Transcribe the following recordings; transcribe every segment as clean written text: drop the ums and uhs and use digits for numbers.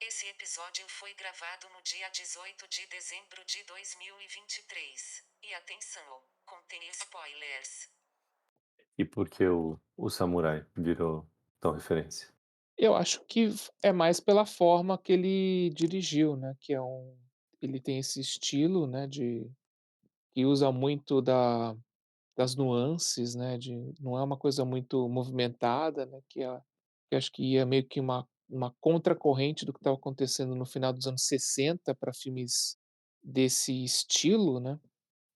Esse episódio foi gravado no dia 18 de dezembro de 2023. E atenção, contém spoilers. E por que o samurai virou tão referência? Eu acho que é mais pela forma que ele dirigiu, né, ele tem esse estilo, né, de que usa muito das nuances, né, não é uma coisa muito movimentada, né, que acho que é meio que uma contracorrente do que estava acontecendo no final dos anos 60 para filmes desse estilo, né.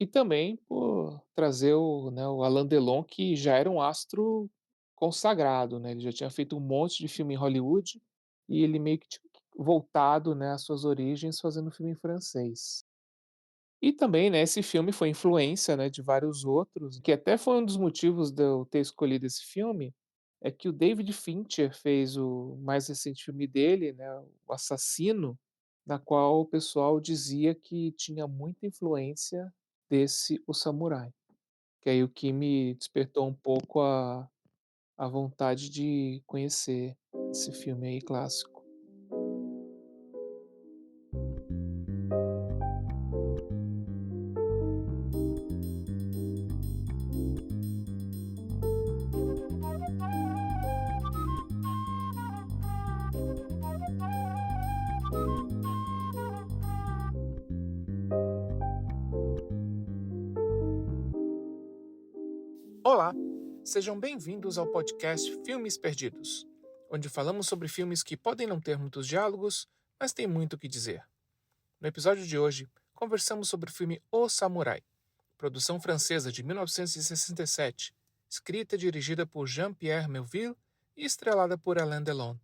E também por trazer o Alain Delon, que já era um astro consagrado, né, ele já tinha feito um monte de filme em Hollywood, e ele meio que tinha voltado, né, às suas origens fazendo filme em francês. E também, né, esse filme foi influência, né, de vários outros, que até foi um dos motivos de eu ter escolhido esse filme, é que o David Fincher fez o mais recente filme dele, né, O Assassino, na qual o pessoal dizia que tinha muita influência desse O Samurai, que aí o que me despertou um pouco a vontade de conhecer esse filme aí clássico. Olá, sejam bem-vindos ao podcast Filmes Perdidos, onde falamos sobre filmes que podem não ter muitos diálogos, mas têm muito o que dizer. No episódio de hoje, conversamos sobre o filme O Samurai, produção francesa de 1967, escrita e dirigida por Jean-Pierre Melville e estrelada por Alain Delon.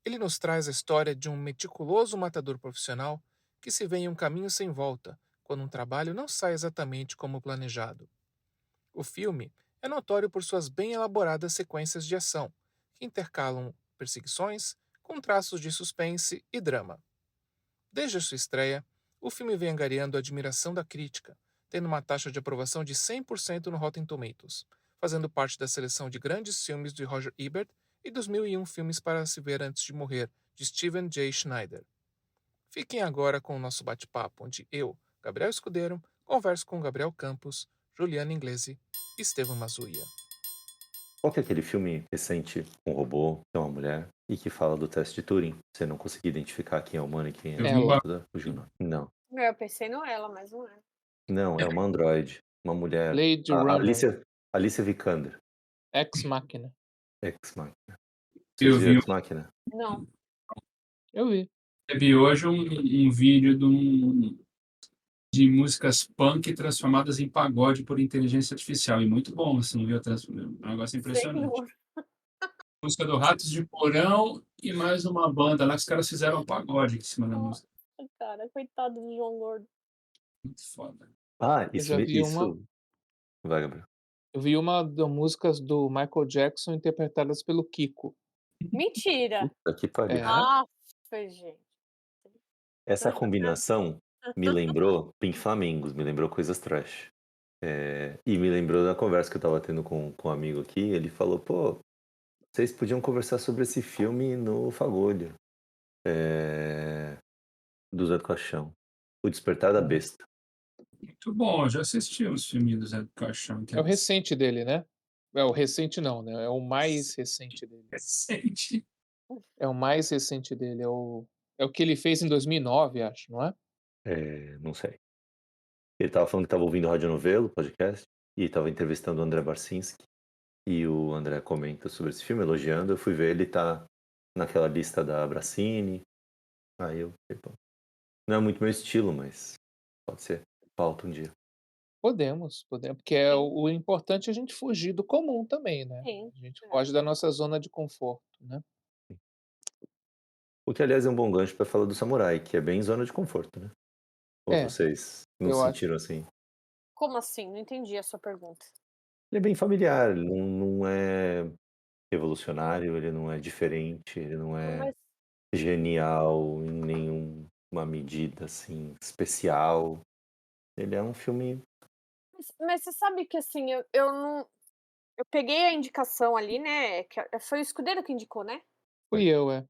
Ele nos traz a história de um meticuloso matador profissional que se vê em um caminho sem volta quando um trabalho não sai exatamente como planejado. O filme é notório por suas bem elaboradas sequências de ação, que intercalam perseguições com traços de suspense e drama. Desde a sua estreia, o filme vem angariando a admiração da crítica, tendo uma taxa de aprovação de 100% no Rotten Tomatoes, fazendo parte da seleção de grandes filmes de Roger Ebert e dos 1001 filmes para se ver antes de morrer, de Steven J. Schneider. Fiquem agora com o nosso bate-papo, onde eu, Gabriel Escudeiro, converso com Gabriel Campos, Juliana Inglese e Estevam Mazuia. Qual que é aquele filme recente com um robô, que é uma mulher, e que fala do teste de Turing? Você não conseguia identificar quem é humano e quem é Eu vi um Ela, robô? Fugiu o nome. Não, Eu pensei no ela, mas não é. não, é uma androide, uma mulher. Blade A Runner, Alicia Vikander, Ex Machina. Ex Machina. Vocês Eu viram vi, Ex Machina? Não. Eu vi. eu vi hoje um vídeo de músicas punk transformadas em pagode por inteligência artificial. E muito bom, assim, viu? Um negócio impressionante. Senhor. Música do Ratos de Porão e mais uma banda lá que os caras fizeram um pagode em cima da Nossa, música. cara, coitado do João Gordo. Muito foda. Ah, Eu já vi uma isso. Vai, Gabriel. eu vi uma das músicas do Michael Jackson interpretadas pelo Kiko. Mentira! Puta que pariu. É, Aff, gente. Essa combinação me lembrou Pink Flamingos, me lembrou coisas trash. E me lembrou da conversa que eu tava tendo com um amigo aqui. Ele falou: pô, vocês podiam conversar sobre esse filme no Fagolho, é, do Zé do Caixão. O Despertar da uhum. Besta. Muito bom, eu já assisti os filmes do Zé do Caixão, É o interessante. recente dele, né? É o recente não, né, é o mais recente dele. Recente. É o mais recente dele, é o que ele fez em 2009, acho, não é? Não sei. Ele tava falando que tava ouvindo Rádio Novelo, podcast, e tava entrevistando o André Barcinski. E o André comenta sobre esse filme, elogiando. Eu fui ver, ele tá naquela lista da Bracini. Aí eu, tipo, não é muito meu estilo, mas pode ser. Falta um dia. Podemos, porque é Sim, o importante é a gente fugir do comum também, né. sim. A gente É. foge da nossa zona de conforto, né. O que, aliás, é um bom gancho para falar do Samurai, que é bem zona de conforto, né? Ou É, vocês não eu acho sentiram assim? Como assim? Não entendi a sua pergunta. Ele é bem familiar, ele não é revolucionário, ele não é diferente, ele não é Mas, genial em nenhuma medida assim especial. Ele é um filme. mas você sabe que assim, eu não. Eu peguei a indicação ali, né? Foi o Escudeiro que indicou, né? fui eu, é.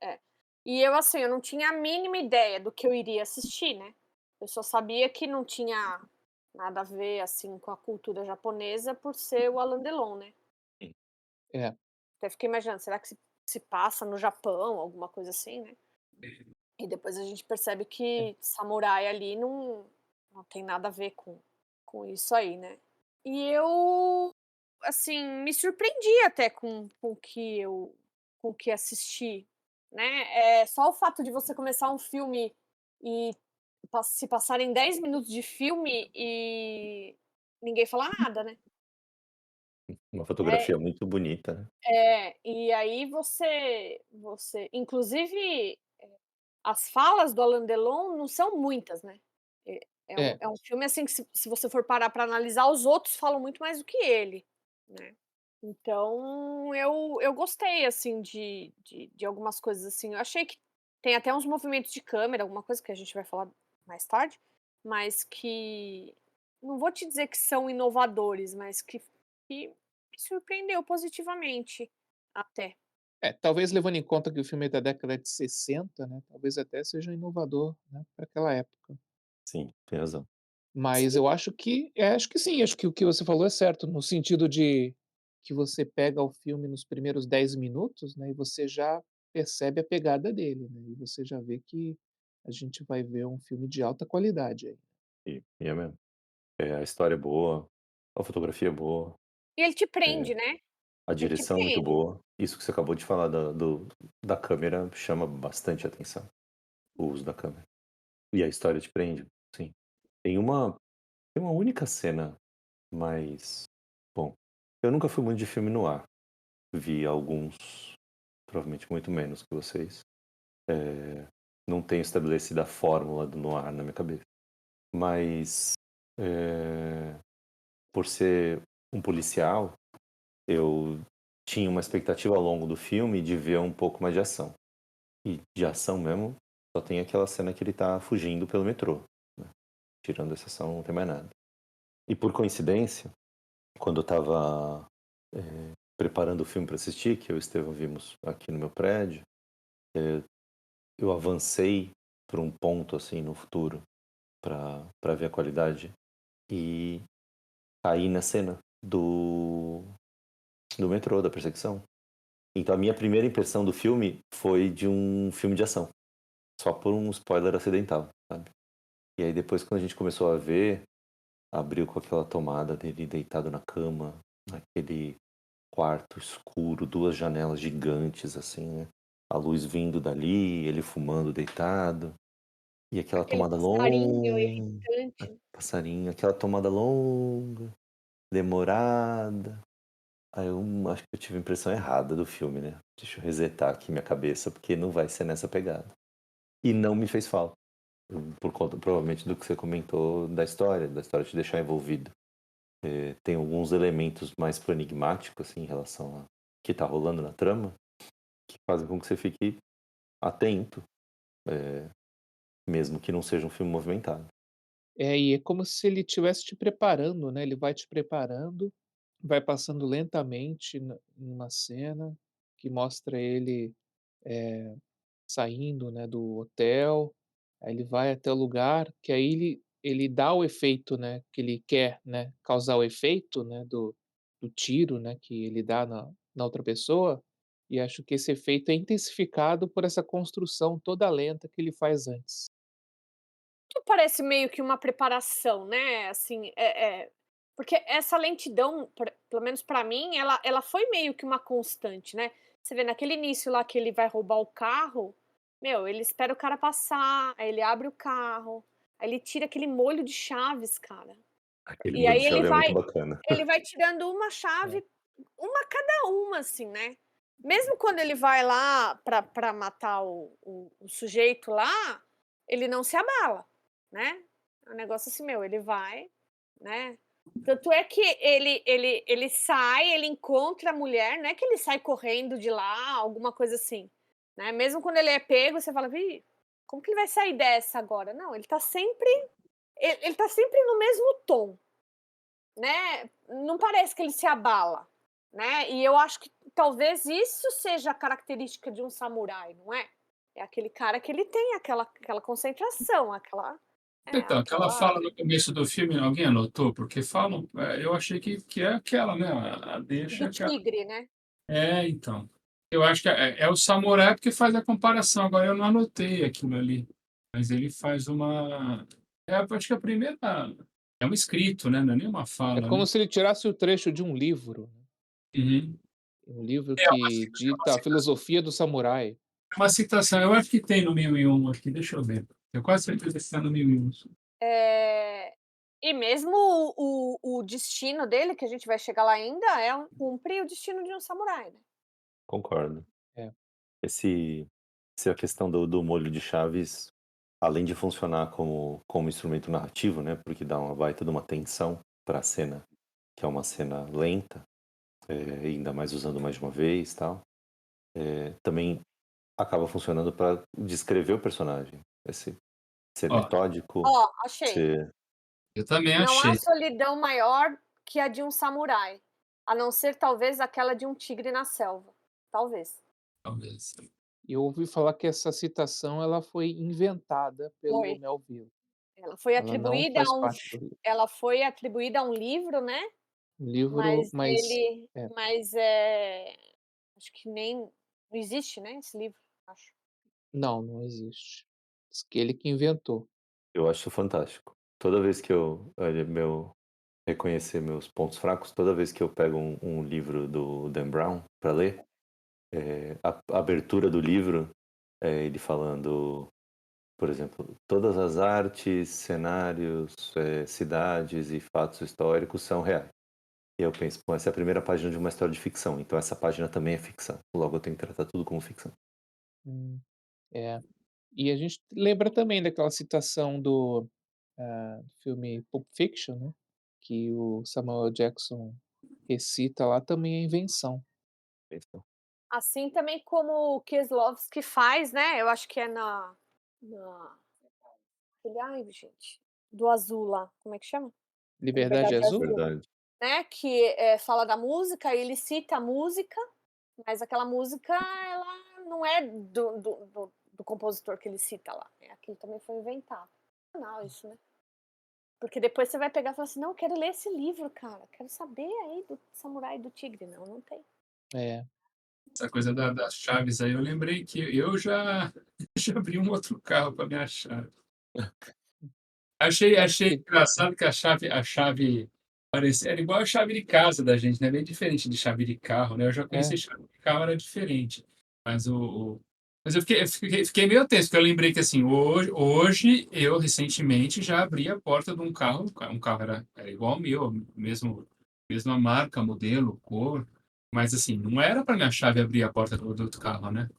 É. E eu, assim, eu não tinha a mínima ideia do que eu iria assistir, né. Eu só sabia que não tinha nada a ver, assim, com a cultura japonesa por ser o Alain Delon, né. Sim. É, Até fiquei imaginando, será que se passa no Japão, alguma coisa assim, né. E depois a gente percebe é. que samurai ali não tem nada a ver com isso aí, né. E eu, assim, me surpreendi até com o que assisti, né. Só o fato de você começar um filme e se passarem 10 minutos de filme e ninguém falar nada, né. Uma É, fotografia muito bonita, né. e aí você inclusive as falas do Alain Delon não são muitas, né. É, É um filme, assim, que se você for parar para analisar, os outros falam muito mais do que ele, né. Então eu gostei, assim, de algumas coisas, assim. Eu achei que tem até uns movimentos de câmera, alguma coisa que a gente vai falar mais tarde, mas que não vou te dizer que são inovadores, mas que me surpreendeu positivamente até. talvez levando em conta que o filme é da década de 60, né, talvez até seja inovador, né, para aquela época. Sim, tem razão. Mas eu acho que sim, acho que o que você falou é certo, no sentido de que você pega o filme nos primeiros 10 minutos, né, e você já percebe a pegada dele, né, e você já vê que a gente vai ver um filme de alta qualidade aí. E é mesmo. A história é boa, a fotografia é boa, E ele te eh, prende, né, a ele te direção é muito prende. boa. Isso que você acabou de falar da câmera chama bastante atenção, o uso da câmera. E a história te prende, sim. Tem uma tem uma única cena, mas, bom, eu nunca fui muito de filme noir. Vi alguns, provavelmente muito menos que vocês. Não tenho estabelecido a fórmula do noir na minha cabeça. Mas, eh, por ser um policial, eu tinha uma expectativa ao longo do filme de ver um pouco mais de ação. E de ação mesmo, só tem aquela cena que ele tá fugindo pelo metrô, né. Tirando essa ação, não tem mais nada. E por coincidência, quando eu estava, preparando o filme para assistir, que eu e o Estevão vimos aqui no meu prédio, eu avancei para um ponto, assim, no futuro, para ver a qualidade, e caí na cena do metrô, da perseguição. Então a minha primeira impressão do filme foi de um filme de ação, só por um spoiler acidental, sabe. E aí depois, quando a gente começou a ver, abriu com aquela tomada dele deitado na cama, naquele quarto escuro, 2 janelas gigantes, assim, né, a luz vindo dali, ele fumando deitado, e aquela Aquele tomada passarinho longa, irritante. passarinho, aquela tomada longa, demorada. Aí eu acho que eu tive a impressão errada do filme, né. Deixa eu resetar aqui minha cabeça, porque não vai ser nessa pegada. E não me fez falta, por conta provavelmente do que você comentou da história te deixar envolvido. Tem alguns elementos mais pro enigmático, assim, em relação a que tá rolando na trama, que fazem com que você fique atento, mesmo que não seja um filme movimentado. E é como se ele estivesse te preparando, né, ele vai te preparando, vai passando lentamente numa cena que mostra ele, saindo, né, do hotel, aí ele vai até o lugar, que aí ele dá o efeito, né, que ele quer, né, causar o efeito, né, do tiro, né, que ele dá na outra pessoa, e acho que esse efeito é intensificado por essa construção toda lenta que ele faz antes. Tudo parece meio que uma preparação, né, assim, porque essa lentidão, pelo menos pra mim, ela foi meio que uma constante, né. Você vê naquele início lá que ele vai roubar o carro, meu, ele espera o cara passar, aí ele abre o carro, aí ele tira aquele molho de chaves, cara. Aquele E molho de aí chave é muito bacana. ele vai tirando uma É. chave, uma cada uma, assim, né. Mesmo quando ele vai lá pra matar o sujeito lá, ele não se abala, né. É um negócio assim, meu, ele vai, né. Tanto é que ele sai, ele encontra a mulher, não é que ele sai correndo de lá, alguma coisa assim, né. Mesmo quando ele é pego, você fala: "Ih, como que ele vai sair dessa agora?". Não, ele tá sempre no mesmo tom. Né, não parece que ele se abala, né, e eu acho que talvez isso seja a característica de um samurai, não é? É aquele cara que ele tem aquela concentração, Então, aquela aquela fala no começo do filme, alguém anotou? Porque falam, eu achei que é aquela, né? A deixa do aquela. tigre, né. Então. Eu acho que é o samurai porque faz a comparação. Agora eu não anotei aquilo ali. Mas ele faz uma. Acho que a primeira. É um escrito, né? Não é nem uma É fala, como né? se ele tirasse o trecho de um livro, né, Uhum. um livro É uma, que é uma dita a citação. filosofia do samurai. É uma citação. Eu acho que tem no 1001 aqui. Deixa eu ver. Eu quase certeza que está no 1001. E mesmo o destino dele, que a gente vai chegar lá ainda, cumprir o destino de um samurai, né. Concordo. É. Esse, essa questão do molho de chaves, além de funcionar como instrumento narrativo, né? Porque dá uma baita de uma tensão para a cena, que é uma cena lenta, ainda mais usando mais de uma vez, tal. Também acaba funcionando para descrever o personagem, ser Ó, metódico, Ó, achei. ser eu também Não há achei. solidão maior que a de um samurai, a não ser talvez aquela de um tigre na selva, talvez. Talvez. E eu ouvi falar que essa citação ela foi inventada pelo Foi. Melville. Ela foi Ela não atribuída faz a um parte do livro. ela foi atribuída a um livro, né, Livro, mas mas é, acho que nem não existe, né, esse livro, acho. não existe. Diz que ele que inventou. eu acho fantástico. Toda vez que reconhecer meus pontos fracos, toda vez que eu pego um livro do Dan Brown para ler, a abertura do livro é ele falando, por exemplo, todas as artes, cenários, cidades e fatos históricos são reais. E eu penso, pô, essa é a primeira página de uma história de ficção, então essa página também é ficção. Logo eu tenho que tratar tudo como ficção. Hum, é. E a gente lembra também daquela citação do filme Pulp Fiction, né, que o Samuel Jackson recita lá, também é invenção. Então, Assim também como o Kieslowski faz, né, eu acho que é na gente, do azul lá, como é que chama? Liberdade Liberdade Azul? Azul, verdade. né, que, fala da música, ele cita a música, mas aquela música ela não é do compositor que ele cita lá, né, aquilo também foi inventado. Não, isso, né. Porque depois você vai pegar e falar assim: "Não, eu quero ler esse livro, cara, quero saber aí do Samurai e do Tigre", não tem. É. Essa coisa das chaves aí, eu lembrei que eu já, já abri um outro carro para minha chave. É Achei porque engraçado que a chave parecia, era igual a chave de casa da gente, né? Bem diferente de chave de carro, né? Eu já é, conheci chave de carro, era diferente. Mas mas eu fiquei meio tenso, porque eu lembrei que assim, hoje eu recentemente já abri a porta de um carro era igual ao meu, mesma marca, modelo, cor, mas assim, não era para minha chave abrir a porta do outro carro, né?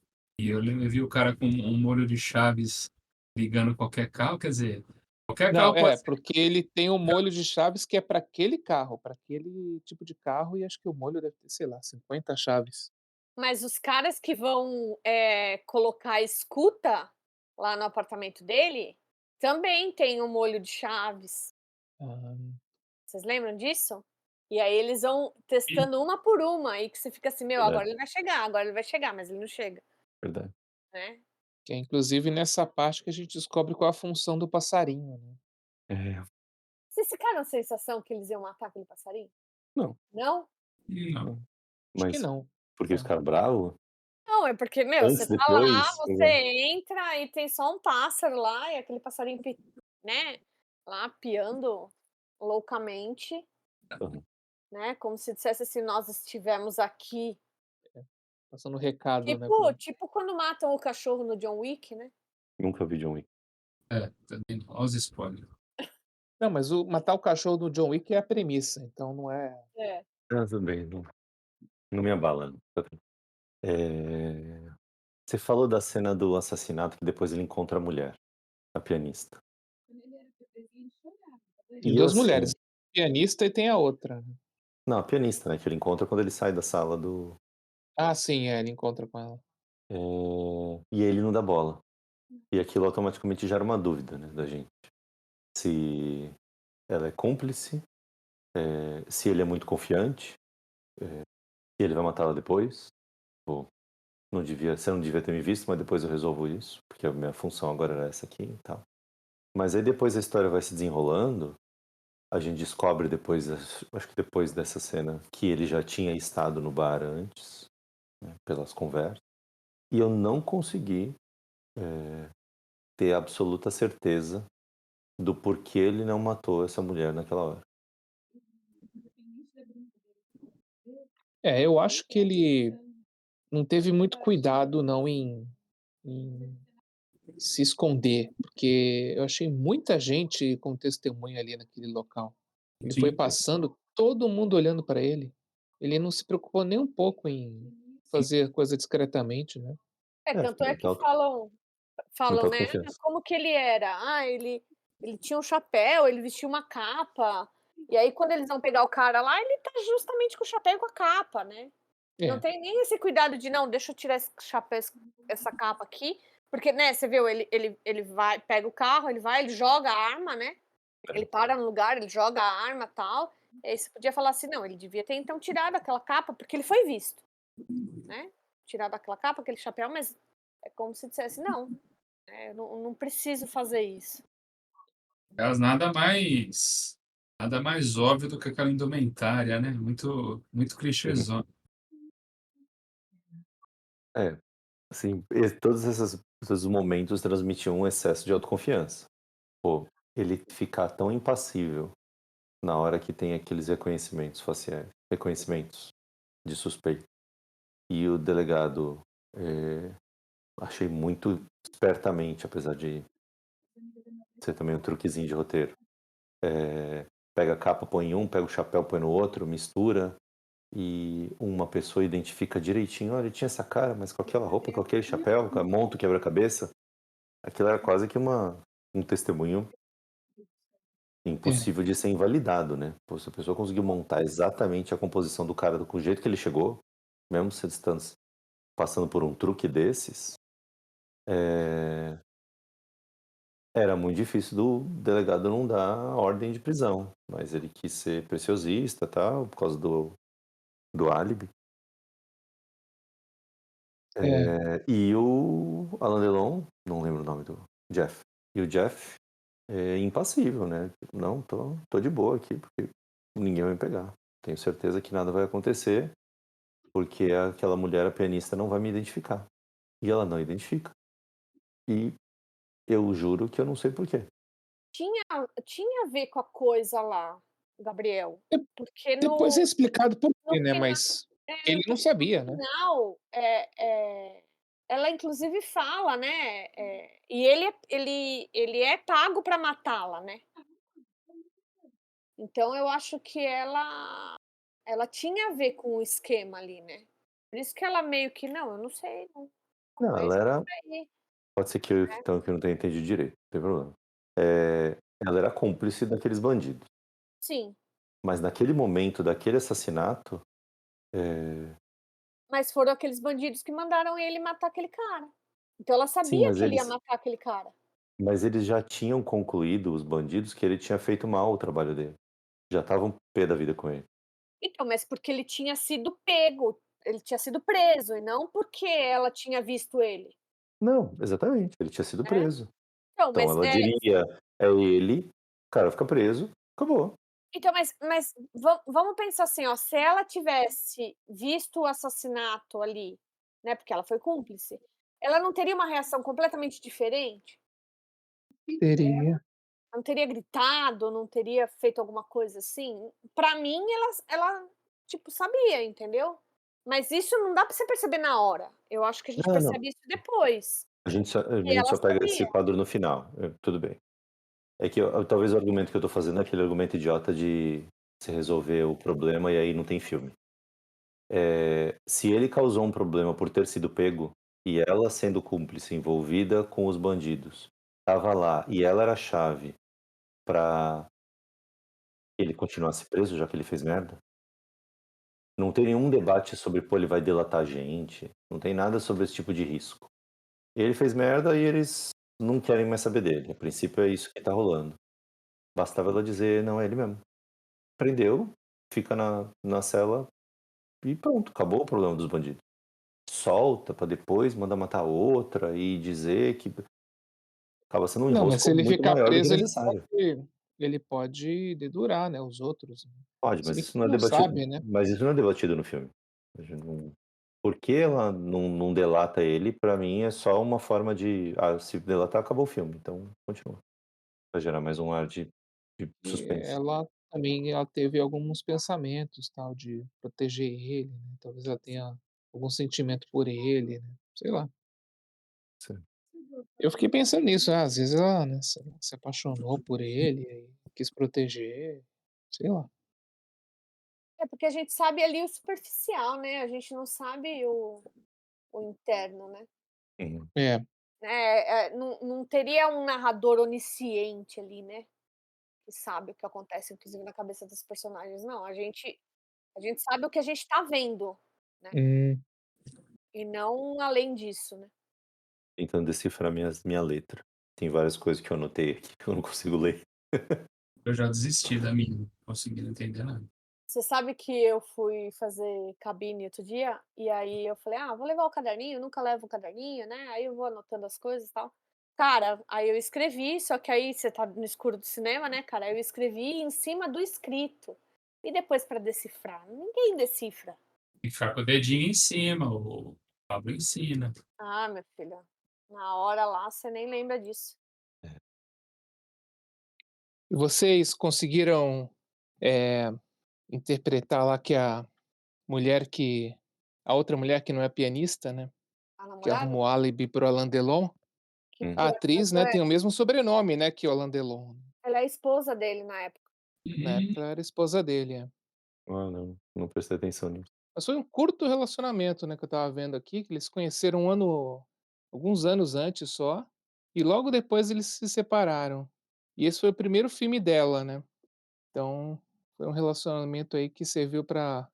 E eu vi o cara com um molho de chaves ligando qualquer carro, quer dizer, qualquer não, carro pode ser. porque ele tem um molho de chaves que é para aquele carro, para aquele tipo de carro, e acho que o molho deve ter, sei lá, 50 chaves. Mas os caras que vão, colocar escuta lá no apartamento dele, também tem um molho de chaves. Ah, Vocês lembram disso? E aí eles vão testando uma por uma, e que você fica assim: "Meu, Verdade, agora ele vai chegar", mas ele não chega, verdade. né. que é inclusive nessa parte que a gente descobre qual a função do passarinho, né. É, Vocês ficaram a sensação que eles iam matar aquele passarinho? não, Não? Não. Não, acho que mas não. porque eles É. ficaram bravos? Não, é porque, meu, você Antes, tá lá, depois? você entra e tem só um pássaro lá, e aquele passarinho né, lá piando loucamente, Uhum. né, como se dissesse assim: "Nós estivemos aqui". Passando recado, né, Tipo quando matam o cachorro no John Wick, né. Nunca vi John Wick. Também não. Olha os spoilers. não, mas o matar o cachorro do John Wick é a premissa, então não é. É. Ah, tudo bem, não me abala, não. Você falou da cena do assassinato que depois ele encontra a mulher, a pianista. Tem E eu 2 assim, mulheres, pianista e tem a outra, né. não, a pianista, né, que ele encontra quando ele sai da sala do. Ah, sim, é, ele encontra com ela. E ele não dá bola. E aquilo automaticamente gera uma dúvida, né, da gente. Se ela é cúmplice, se ele é muito confiante, se ele vai matá-la depois. Tipo, você não devia ter me visto, mas depois eu resolvo isso, porque a minha função agora era essa aqui e tal. Mas aí depois a história vai se desenrolando, a gente descobre depois, acho que depois dessa cena, que ele já tinha estado no bar antes, né, pelas conversas, e eu não consegui ter absoluta certeza do porquê ele não matou essa mulher naquela hora. Eu acho que ele não teve muito cuidado não em se esconder, porque eu achei muita gente com testemunha ali naquele local. Ele foi Sim, passando, todo mundo olhando para ele. Ele não se preocupou nem um pouco em sim. fazer a coisa discretamente, né. Tanto é que Muita falam, né: "Ah, autoconfiança. como que ele era? Ah, ele tinha um chapéu, ele vestia uma capa", e aí quando eles vão pegar o cara lá, ele tá justamente com o chapéu e com a capa, né. Não É, tem nem esse cuidado de: "Não, deixa eu tirar esse chapéu, essa capa aqui", porque, né, você viu, ele vai, pega o carro, ele joga a arma, né, ele para no lugar, ele joga a arma, tal, e aí você podia falar assim: "Não, ele devia ter então tirado aquela capa, porque ele foi visto", né, tirado aquela capa, aquele chapéu, mas é como se dissesse: "Não, eu não preciso fazer isso". Aliás, nada mais óbvio do que aquela indumentária, né? Muito clichêzão. É, assim, todos esses momentos transmitiam um excesso de autoconfiança. Pô, ele ficar tão impassível na hora que tem aqueles reconhecimentos faciais, reconhecimentos de suspeito. E o delegado, achei muito espertamente, apesar de ser também um truquezinho de roteiro. Pega a capa, põe em um, pega o chapéu, põe no outro, mistura, e uma pessoa identifica direitinho, olha, ele tinha essa cara, mas com aquela roupa, com aquele chapéu, monta o quebra-cabeça. Aquilo era quase que um testemunho é. impossível de ser invalidado, né? Pô, se a pessoa conseguiu montar exatamente a composição do cara com o jeito que ele chegou, mesmo se estando passando por um truque desses, é, era muito difícil do delegado não dar ordem de prisão. Mas ele quis ser preciosista, tal, por causa do álibi. É, E o Alain Delon, não lembro o nome do Jeff. E o Jeff é impassível, né? Tipo, não, tô de boa aqui, porque ninguém vai me pegar. Tenho certeza que nada vai acontecer, porque aquela mulher, a pianista, não vai me identificar. E ela não identifica. E eu juro que eu não sei por quê. Tinha a ver com a coisa lá, Gabriel, de porque depois é explicado por no quê, né, final mas ele não porque no sabia, né. final, ela inclusive fala, né, e ele é pago para matá-la, né. Então eu acho que ela tinha a ver com o esquema ali, né. Por isso que ela meio que: "Não, eu não sei não, Não, mas ela era. aí", Pode ser que eu, né. então, que eu não tenha entendido direito, não tem problema. Ela era cúmplice daqueles bandidos. Sim, Mas naquele momento daquele assassinato, é, mas foram aqueles bandidos que mandaram ele matar aquele cara. Então ela sim, sabia que ele ia matar aquele cara. mas eles já tinham concluído, os bandidos, que ele tinha feito mal o trabalho dele. Já estavam pé da vida com ele. Então, mas porque ele tinha sido pego, ele tinha sido preso e não porque ela tinha visto ele, Não, exatamente, ele tinha sido né. preso. Então, Então mas ela diria: "É ele, o cara fica preso, acabou". mas vamos pensar assim, ó, se ela tivesse visto o assassinato ali, né, porque ela foi cúmplice, ela não teria uma reação completamente diferente? Teria. Não teria gritado, não teria feito alguma coisa assim? Pra mim ela, tipo, sabia, entendeu? Mas isso não dá pra você perceber na hora, eu acho que a gente Não, não, percebe isso depois, a que gente ela só pega esse sabia. quadro no final, tudo bem. É que talvez o argumento que eu tô fazendo é aquele argumento idiota de você resolver o problema e aí não tem filme. Se ele causou um problema por ter sido pego, e ela sendo cúmplice envolvida com os bandidos, estava lá e ela era a chave pra ele continuasse preso, já que ele fez merda, não tem nenhum debate sobre, pô, ele vai delatar a gente, não tem nada sobre esse tipo de risco. Ele fez merda e eles não querem mais saber dele. A princípio é isso que tá rolando. Bastava ela dizer: "Não, é ele mesmo". Prendeu, fica na cela e pronto, acabou o problema dos bandidos. solta pra depois mandar matar outra e dizer que acaba sendo um Não, mas se enrosco ele muito ficar maior do que preso, necessário. ele pode dedurar, né, os outros, né. Pode, Se mas bem que isso não é não debatido, sabe, né. mas isso não é debatido no filme. A gente não, por que ela não delata ele, pra mim é só uma forma de, se delatar acabou o filme, então continua. Pra gerar mais um ar de E suspense. ela teve alguns pensamentos, tal, de proteger ele, né, talvez ela tenha algum sentimento por ele, né, sei lá. Sim. Eu fiquei pensando nisso, às vezes ela, né, se apaixonou por ele e quis proteger, sei lá. É porque a gente sabe ali o superficial, né, a gente não sabe o interno, né. Uhum. É, Não teria um narrador onisciente ali, né, que sabe o que acontece inclusive na cabeça dos personagens, não, a gente sabe o que a gente tá vendo, né, hum, e não além disso, né. Tentando decifrar minha letra. Tem várias coisas que eu anotei aqui que eu não consigo ler. Eu já desisti da minha, não conseguindo entender nada. Você sabe que eu fui fazer cabine outro dia, e aí eu falei: "Ah, vou levar o caderninho", nunca levo o caderninho, né, aí eu vou anotando as coisas e tal. Cara, aí eu escrevi, só que aí você tá no escuro do cinema, né, cara, aí eu escrevi em cima do escrito. E depois pra decifrar? Ninguém decifra. Tem que ficar com o dedinho em cima, o Pablo ensina. Ah, minha filha, na hora lá você nem lembra disso. e vocês conseguiram, eh, interpretar lá que a outra mulher que não é pianista, né, A que namorada? arruma o álibi para o Alain Delon, Que a Uhum. por atriz, acaso né, tem o mesmo sobrenome, né, que o Alain Delon. ela é a esposa dele na época. Na época ela era esposa dele, é. Ah, não prestei atenção nisso. Mas foi um curto relacionamento, né, que eu estava vendo aqui, que eles se conheceram alguns anos antes só, e logo depois eles se separaram. E esse foi o primeiro filme dela, né. Então, foi um relacionamento aí que serviu para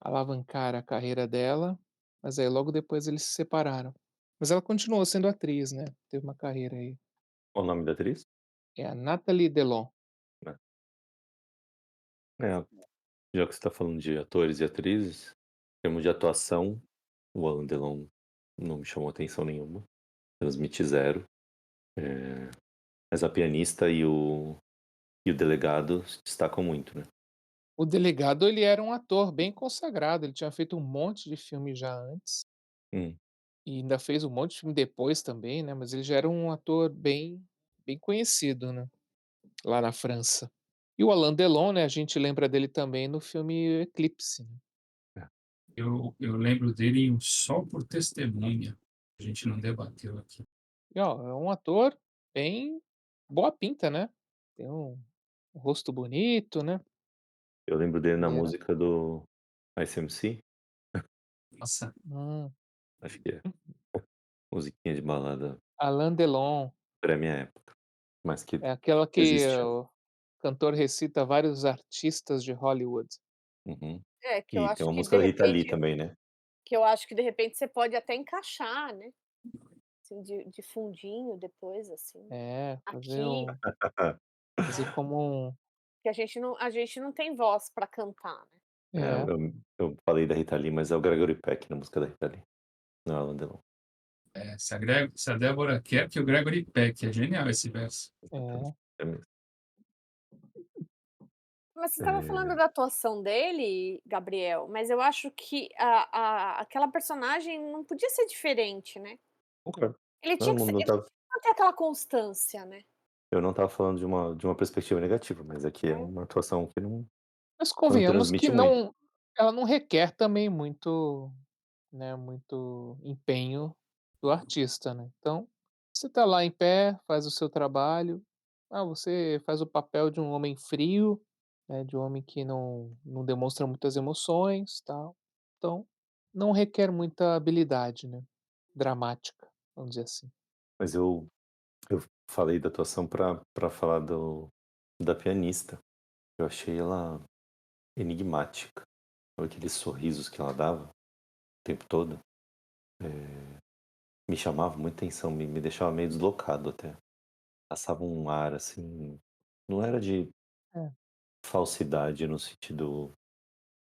alavancar a carreira dela, mas aí logo depois eles se separaram. Mas ela continuou sendo atriz, né, teve uma carreira aí. Qual o nome da atriz? É a Nathalie Delon. Né. É, já que você tá falando de atores e atrizes, em termos de atuação, o Alain Delon não me chamou atenção nenhuma, transmite zero. Mas a pianista e o delegado se destacam muito, né. O delegado, ele era um ator bem consagrado, ele tinha feito um monte de filme já antes, Hum. e ainda fez um monte de filme depois também, né, mas ele já era um ator bem conhecido, né, lá na França. E o Alain Delon, né, a gente lembra dele também no filme Eclipse, né. É. Eu lembro dele em Um Só por Testemunha, a gente não debateu aqui. E ó, é um ator bem boa pinta, né, tem um rosto bonito, né, Eu lembro dele na ele era música do Ice MC, Nossa, hum, acho que é. Musiquinha de balada Alain Delon, pré-minha época, mas que é aquela que existiu. o cantor recita vários artistas de Hollywood. Uhum. É, que eu E tem acho uma que de música da Rita Lee repente também, né. você pode até encaixar, né, assim, de fundinho depois, assim, É, aqui, fazer como um que a gente não tem voz pra cantar, né. É, é, eu falei da Rita Lee, mas é o Gregory Peck na música da Rita Lee, não é o Alain Delon. se a Débora quer que o Gregory Peck, é genial esse verso. Exatamente, é, é mesmo. Mas você estava falando É, da atuação dele, Gabriel, mas eu acho que aquela personagem não podia ser diferente, né. concordo. Ele Não, tinha que ser não ele estava tinha que manter aquela constância, né. eu não estava falando de uma perspectiva negativa, mas aqui é É. uma atuação que mas não convenhamos que transmite muito. não ela não requer também muito, né, muito empenho do artista, né. Então, você tá lá em pé, faz o seu trabalho, você faz o papel de um homem frio, né, de um homem que não demonstra muitas emoções, tal. Então, não requer muita habilidade, né, dramática, vamos dizer assim. Mas eu falei da atuação pra falar da pianista. Eu achei ela enigmática. Aqueles sorrisos que ela dava o tempo todo, me chamava muita atenção, me deixava meio deslocado até. Passava um ar, assim, não era de É. falsidade no sentido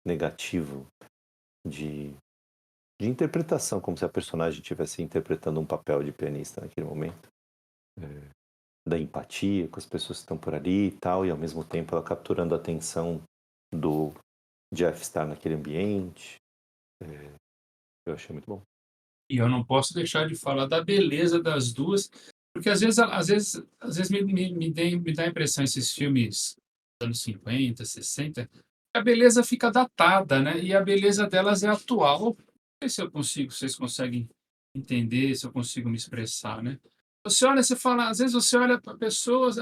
negativo, de de interpretação, como se a personagem estivesse interpretando um papel de pianista naquele momento. Da empatia com as pessoas que estão por ali e tal, e ao mesmo tempo ela capturando a atenção do Jeff estar naquele ambiente. Eu achei muito bom. E eu não posso deixar de falar da beleza das duas, porque às vezes me dá a impressão esses filmes dos anos 50, 60, a beleza fica datada, né? E a beleza delas é atual. Não sei se eu consigo, vocês conseguem entender, se eu consigo me expressar, né? Você olha, você fala, às vezes você olha para pessoas,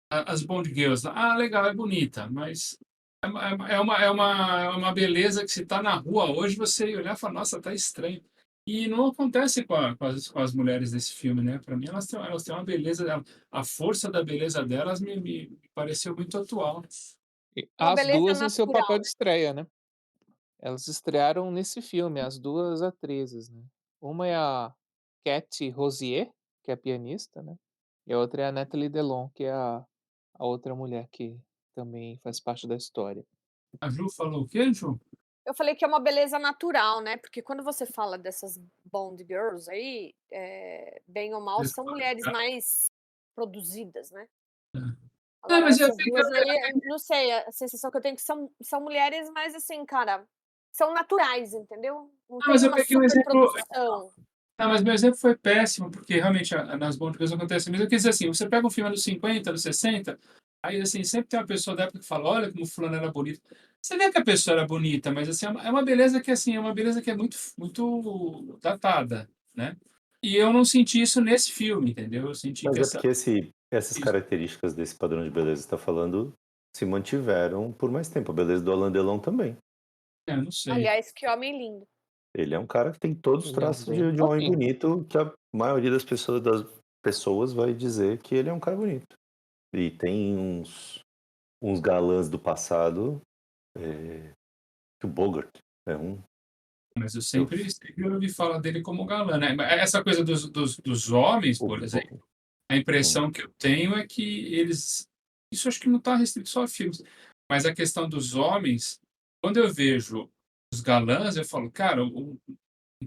as Bond Girls, lá, ah, legal, é bonita, mas é uma beleza que se está na rua hoje, você olhar e falar, nossa, tá estranho. E não acontece com as mulheres desse filme, né? Para mim, elas têm uma beleza, a força da beleza delas me pareceu muito atual. E Uma as beleza duas no seu papel natural, de né. estreia, né. Elas estrearam nesse filme, as 2 atrizes, né. Uma é a Cathy Rosier, que é a pianista, né, e a outra é a Nathalie Delon, que é a outra mulher que também faz parte da história. A Ju falou o quê, Ju? Eu falei que é uma beleza natural, né, porque quando você fala dessas Bond girls aí, bem ou mal, são mulheres mais produzidas, né. É, Agora mas eu essas 2 aí, não sei, a sensação que eu tenho é que são mulheres mais, assim, cara, são naturais, entendeu. Não não, mas tem eu uma peguei um exemplo. superprodução. Não, mas meu exemplo foi péssimo, porque realmente nas Bond Girls acontece mesmo. Quer dizer assim, você pega um filme dos 50, dos 60, aí assim, sempre tem uma pessoa da época que fala, olha como fulano era bonito. Você vê que a pessoa era bonita, mas assim, é uma beleza que assim, é uma beleza que é muito, muito datada, né? E eu não senti isso nesse filme, entendeu? Eu senti que Mas é essa. porque essas características desse padrão de beleza que você está falando se mantiveram por mais tempo. A beleza do Alain Delon também. Não sei. Aliás, que homem lindo. Ele é um cara que tem todos os Ele é um traços bem de um homem novinho. bonito, que a maioria das pessoas vai dizer que ele é um cara bonito. E tem uns galãs do passado, que o Bogart é um. Mas eu Eu, sempre ouvi falar dele como galã, né? Mas essa coisa dos homens, o, por exemplo, Bo- a hum. impressão que eu tenho é que eles. Isso acho que não está restrito só a filmes, mas a questão dos homens, quando eu vejo os galãs, eu falo, cara, um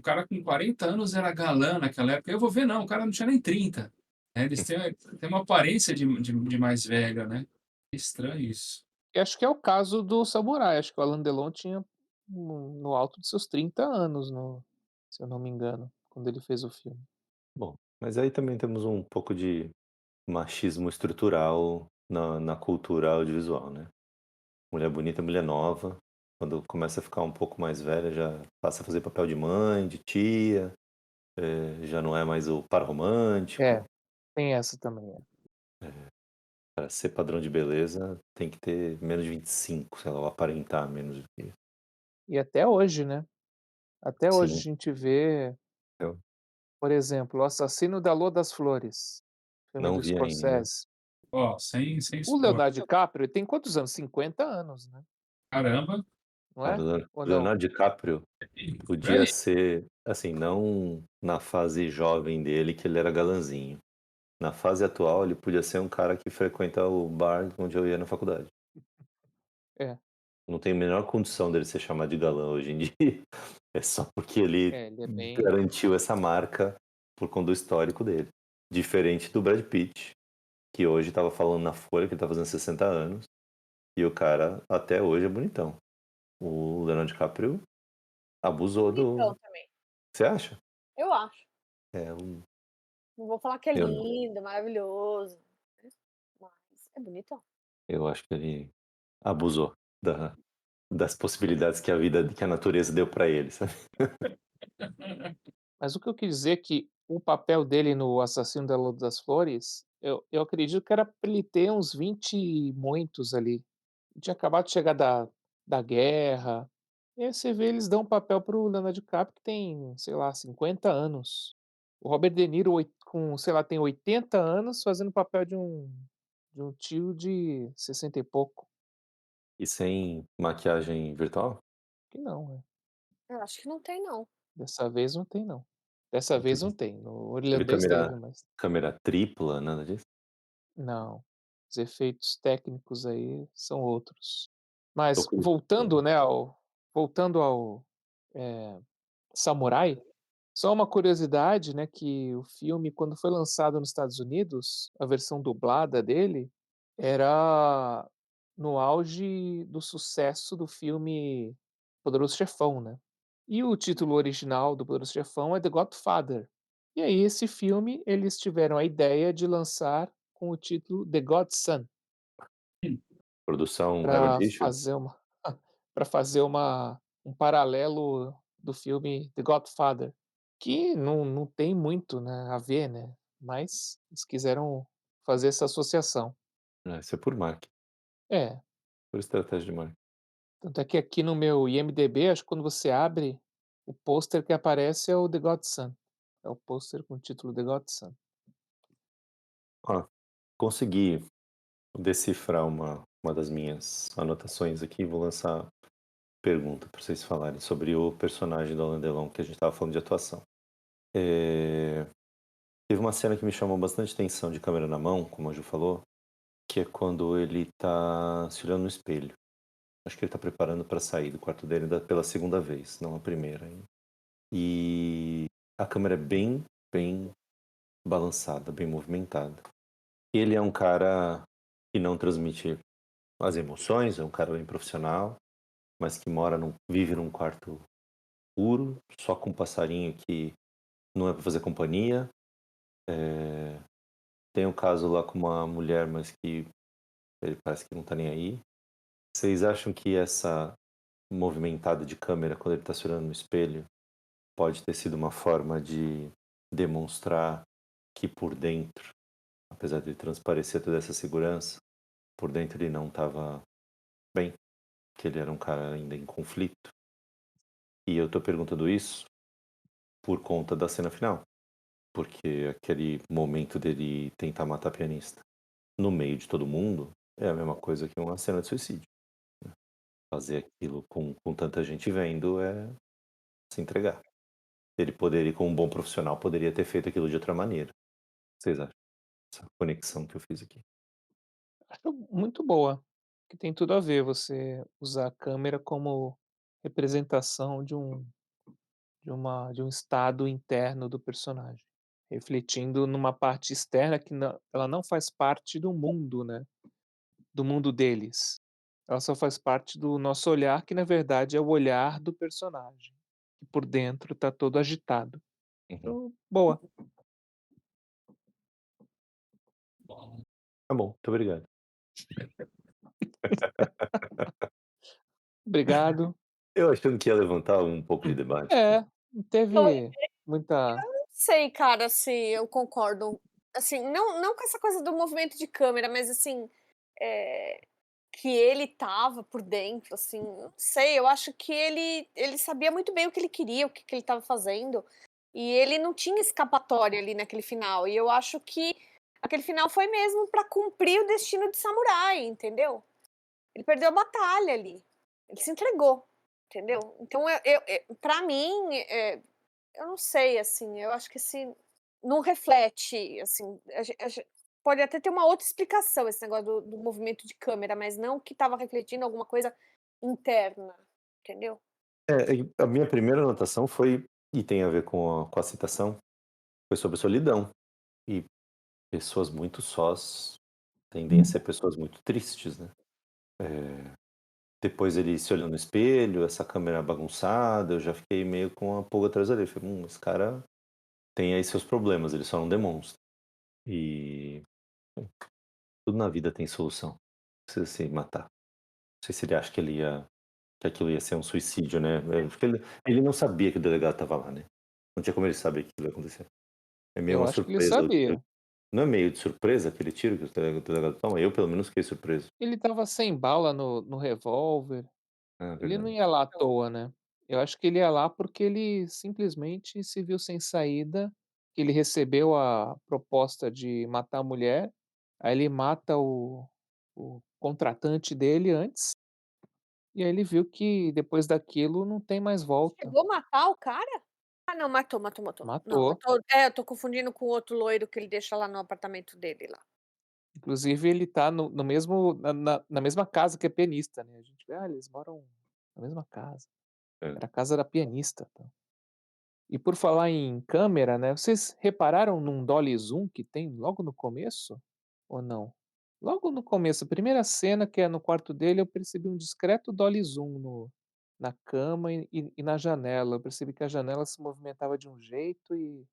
cara com 40 anos era galã naquela época. Eu vou ver, não, o cara não tinha nem 30. Né? Eles têm uma aparência de mais velho, né? É estranho isso. E acho que é o caso do Samurai, acho que o Alain Delon tinha no alto de seus 30 anos, se eu não me engano, quando ele fez o filme. Bom, mas aí também temos um pouco de machismo estrutural na cultura audiovisual, né? Mulher bonita, mulher nova. Quando começa a ficar um pouco mais velha, já passa a fazer papel de mãe, de tia, já não é mais o par romântico. É, tem essa também, é. Para ser padrão de beleza, tem que ter menos de 25, sei lá, ou aparentar menos do que isso. E até hoje, né, até hoje a Sim, gente vê, eu por exemplo, O Assassino da Lua das Flores, filme não do vi ainda. Scorsese. Ó, sem O spoiler. Leonardo DiCaprio, ele tem quantos anos? 50 anos, né, Caramba, não Cara, é? o Ou não? Leonardo DiCaprio por podia aí. ser, assim, não na fase jovem dele, que ele era galanzinho. Na fase atual, ele podia ser um cara que frequenta o bar onde eu ia na faculdade. É, Não tem a menor condição dele ser chamado de galã hoje em dia. É só porque ele ele é bem garantiu essa marca por conta do histórico dele. Diferente do Brad Pitt, que hoje estava falando na Folha que ele tá fazendo 60 anos, e o cara até hoje é bonitão. O Leonardo DiCaprio abusou do. Bonitão também, Você acha? eu acho. É, Não vou falar que é eu, lindo, maravilhoso, né, mas é bonitão. eu acho que ele abusou das possibilidades que a vida, que a natureza deu pra ele, sabe? mas o que eu quis dizer é que o papel dele no Assassino da Lua das Flores, eu acredito que era pra ele ter uns 20 e muitos ali. Ele tinha acabado de chegar da guerra, e aí você vê eles dão um papel para o Leonardo DiCaprio que tem, sei lá, 50 anos. O Robert De Niro com, sei lá, tem 80 anos fazendo o papel de um tio de 60 e pouco. E sem maquiagem virtual? Que não, né, Eu acho que não tem não. dessa vez não tem não. Dessa Não vez teve, não tem, no teve irlandês teve, câmera, mas câmera tripla, nada disso? não, os efeitos técnicos aí são outros. Tô Mas curioso. voltando, né, voltando ao, eh, Samurai. Só uma curiosidade, né, que o filme, quando foi lançado nos Estados Unidos, a versão dublada dele era no auge do sucesso do filme Poderoso Chefão, né. E o título original do Poderoso Chefão é The Godfather. E aí esse filme, eles tiveram a ideia de lançar com o título The Godson, Produção Harold para Richards. fazer uma para fazer um paralelo do filme The Godfather, que não tem muito, né, a ver, né, mas eles quiseram fazer essa associação. Isso é por marketing, É, por estratégia de marketing. tanto é que aqui no meu IMDb, acho que quando você abre, o pôster que aparece é o The Godson. É o pôster com o título The Godson. Ó, consegui decifrar uma das minhas anotações aqui, vou lançar pergunta para vocês falarem sobre o personagem do Alain Delon, que a gente estava falando de atuação. Teve uma cena que me chamou bastante atenção de câmera na mão, como a Ju falou, que é quando ele tá se olhando no espelho. Acho que ele tá preparando para sair do quarto dele pela segunda vez, não a primeira ainda. E a câmera é bem balançada, bem movimentada. Ele é um cara que não transmite as emoções, é um cara bem profissional, mas que vive num quarto escuro, só com um passarinho que não é para fazer companhia. Tem um caso lá com uma mulher, mas que ele parece que não tá nem aí. Vocês acham que essa movimentada de câmera quando ele tá se olhando no espelho pode ter sido uma forma de demonstrar que por dentro, apesar de transparecer toda essa segurança, por dentro ele não estava bem, que ele era um cara ainda em conflito? E eu tô perguntando isso por conta da cena final, porque aquele momento dele tentar matar a pianista no meio de todo mundo é a mesma coisa que uma cena de suicídio. Fazer aquilo com tanta gente vendo é se entregar. Ele poderia, como um bom profissional, poderia ter feito aquilo de outra maneira. Vocês acham? Essa conexão que eu fiz aqui. Acho muito boa, que tem tudo a ver você usar a câmera como representação de um estado interno do personagem, refletindo numa parte externa que ela não faz parte do mundo, né, do mundo deles. Ela só faz parte do nosso olhar, que na verdade é o olhar do personagem, que por dentro está todo agitado. Uhum. Então, boa, Bom, Tá bom, muito obrigado. obrigado. Eu achando que ia levantar um pouco de debate. É, não Eu teve muita. não sei, cara, se eu concordo, assim, não com essa coisa do movimento de câmera, mas assim, eh, que ele estava por dentro, assim, não sei, eu acho que ele sabia muito bem o que ele queria, o que que ele estava fazendo, e ele não tinha escapatória ali naquele final, e eu acho que aquele final foi mesmo pra cumprir o destino de samurai, entendeu? Ele perdeu a batalha ali, ele se entregou, entendeu? Então pra mim, eu não sei, assim, eu acho que esse não reflete, assim, a gen pode até ter uma outra explicação esse negócio do movimento de câmera, mas não que estava refletindo alguma coisa interna, entendeu? E a minha primeira anotação foi, e tem a ver com a citação, foi sobre solidão. E pessoas muito sós tendem a ser pessoas muito tristes, né? Depois ele se olhando no espelho, essa câmera bagunçada, eu já fiquei meio com a pulga atrás da orelha. Falei, esse cara tem aí seus problemas, ele só não demonstra. E tudo na vida tem solução. Não precisa se matar. Não sei se ele acha que aquilo ia ser um suicídio, né? Porque ele não sabia que o delegado estava lá, né? Não tinha como ele saber que aquilo ia acontecer. É meio Eu uma acho que ele surpresa o tiro. sabia. Não é meio de surpresa aquele tiro que o delegado toma? Eu, pelo menos, fiquei surpreso. Ele estava sem bala no revólver, Ah, ele não verdade. ia lá à toa, né. Eu acho que ele ia lá porque ele simplesmente se viu sem saída, que ele recebeu a proposta de matar a mulher, aí ele mata o contratante dele antes, e aí ele viu que depois daquilo não tem mais volta. Chegou a matar o cara? Ah não, matou. Não, Matou. eu tô confundindo com o outro loiro que ele deixa lá no apartamento dele lá. Inclusive ele tá no mesmo na mesma casa que a pianista, né, a gente vê: "Ah, eles moram na mesma casa". É. Era a casa da pianista, tá. E por falar em câmera, né, vocês repararam num dolly zoom que tem logo no começo? Ou não? Logo no começo, a primeira cena, que é no quarto dele, eu percebi um discreto dolly zoom na cama e na janela. Eu percebi que a janela se movimentava de um jeito e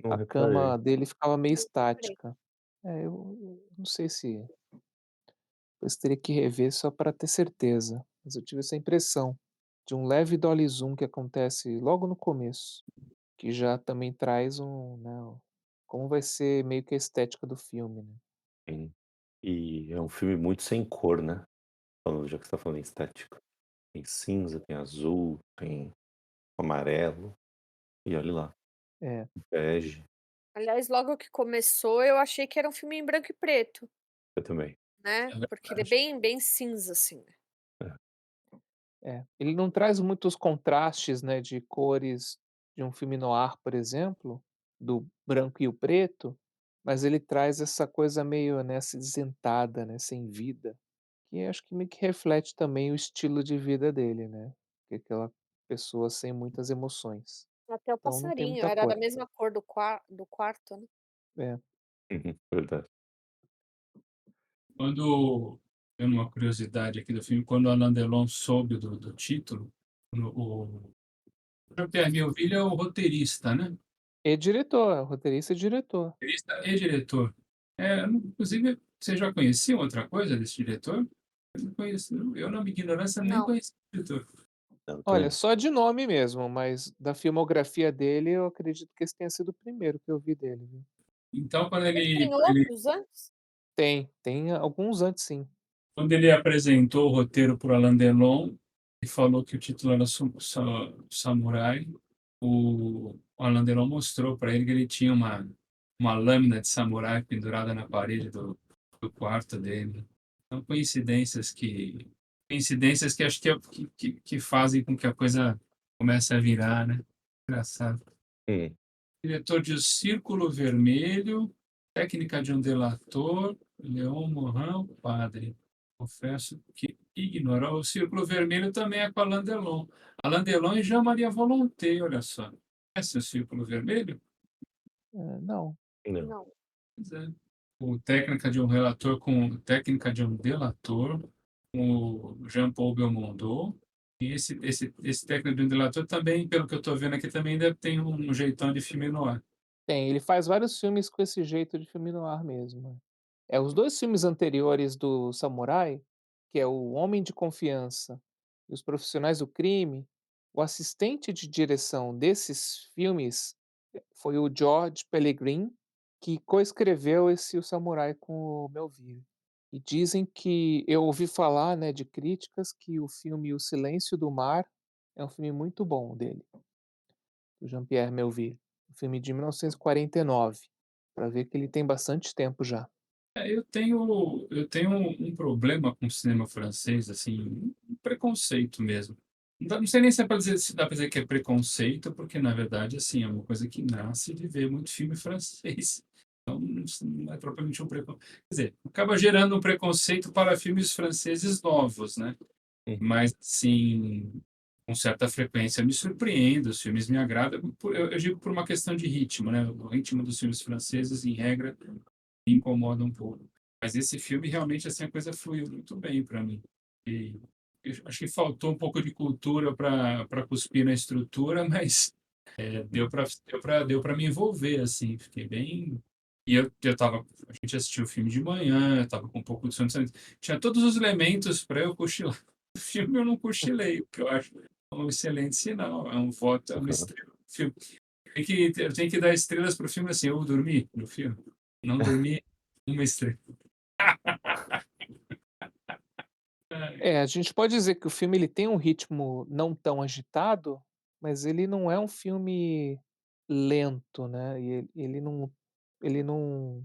Não a reparei. cama dele ficava meio Não reparei. estática. É, eu não sei se depois teria que rever só para ter certeza, mas eu tive essa impressão de um leve dolly zoom que acontece logo no começo. Que já também traz como vai ser meio que a estética do filme, né. Sim. E é um filme muito sem cor, né, falando já que você tá falando em estética. Tem cinza, tem azul, tem amarelo, e olhe lá, É, bege. Aliás, logo que começou, eu achei que era um filme em branco e preto, Eu também. né, É porque ele é verdade. bem cinza, assim, né. É. é. Ele não traz muitos contrastes, né, de cores de um filme noir, por exemplo, do branco e o preto, mas ele traz essa coisa meio, né, acinzentada, né, sem vida, que acho que meio que reflete também o estilo de vida dele, né, que é aquela pessoa sem muitas emoções. Até o Então não tem passarinho muita era da cor. mesma cor do quarto, né. É. Uhum, verdade. Quando, tendo uma curiosidade aqui do filme, quando o Alain Delon soube do título, o Jean-Pierre Melville é o roteirista, né? E diretor, roteirista e diretor. Roteirista e diretor. Inclusive, você já conhecia outra coisa desse diretor? Eu não conheço, eu na minha ignorância nem Não, conhecia o diretor. Não, Olha, também só de nome mesmo, mas da filmografia dele, eu acredito que esse tenha sido o primeiro que eu vi dele, viu. Então, ele tem outros antes? Tem alguns antes sim. quando ele apresentou o roteiro para o Alain Delon e falou que o título era Samurai, o Alain Delon mostrou para ele que ele tinha uma lâmina de samurai pendurada na parede do quarto dele. Então, coincidências que acho que, que fazem com que a coisa comece a virar, né? Engraçado. Hum, Diretor de O Círculo Vermelho, Técnica de um Delator, Leon Morin, o Padre. Confesso que ignorou. O Círculo Vermelho também é com Alain Delon. Alain Delon e Jean-Marie Volonté, olha só. Conhece o Círculo Vermelho? Não. não. Não. Pois é. O Técnica de um Relator com Técnica de um Delator, com o Jean-Paul Belmondo. E esse Técnica de um Delator também, pelo que eu estou vendo aqui, também deve ter um jeitão de filme noir. Tem, ele faz vários filmes com esse jeito de filme noir mesmo, é. Os 2 filmes anteriores do Samurai, que é o Homem de Confiança e Os Profissionais do Crime, o assistente de direção desses filmes foi o George Pellegrin, que coescreveu esse O Samurai com o Melville. E dizem que eu ouvi falar, né, de críticas que o filme O Silêncio do Mar é um filme muito bom dele, do Jean-Pierre Melville, um filme de 1949, para ver que ele tem bastante tempo já. Eu tenho um problema com o cinema francês, assim, um preconceito mesmo. Não sei nem se, se dá para dizer que é preconceito, porque na verdade, assim, é uma coisa que nasce de ver muito filme francês. Então, não é propriamente um preconceito. Quer dizer, acaba gerando um preconceito para filmes franceses novos, né? Uhum. Mas, assim, com certa frequência me surpreendo, os filmes me agradam. Eu digo por uma questão de ritmo, né? O ritmo dos filmes franceses, em regra, me incomoda um pouco. Mas esse filme realmente assim a coisa fluiu muito bem para mim. E eu acho que faltou um pouco de cultura para cuspir na estrutura, mas deu para me envolver assim, fiquei bem. E eu tava, a gente assistiu o filme de manhã, eu tava com um pouco de sono, tinha todos os elementos para eu cochilar. O filme eu não cochilei, o que eu acho um excelente sinal, é um voto, é uma estrela. Filme. Eu tenho que dar estrelas pro filme assim, eu dormi no filme. Não dormi uma estrela. É, a gente pode dizer que o filme ele tem um ritmo não tão agitado, mas ele não é um filme lento, né, e ele não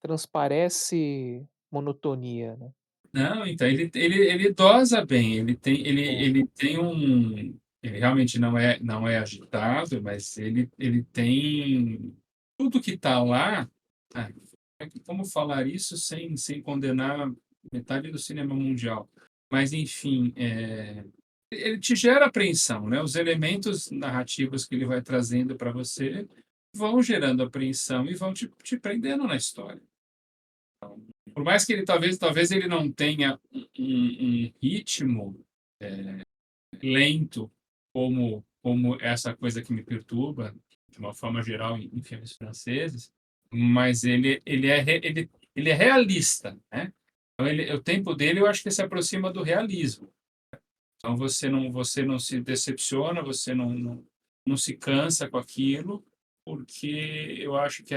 transparece monotonia, né. Não, então ele dosa bem, É, ele tem um, ele realmente não é agitado, mas ele tem tudo que está lá. ah, Como falar isso sem condenar metade do cinema mundial? Mas enfim, ele te gera apreensão, né? Os elementos narrativos que ele vai trazendo para você vão gerando apreensão e vão te prendendo na história. Por mais que ele talvez ele não tenha um ritmo lento como essa coisa que me perturba, de uma forma geral, em filmes franceses, mas ele é realista, né? Então, o tempo dele, eu acho que se aproxima do realismo. Então, você não se decepciona, você não se cansa com aquilo, porque eu acho que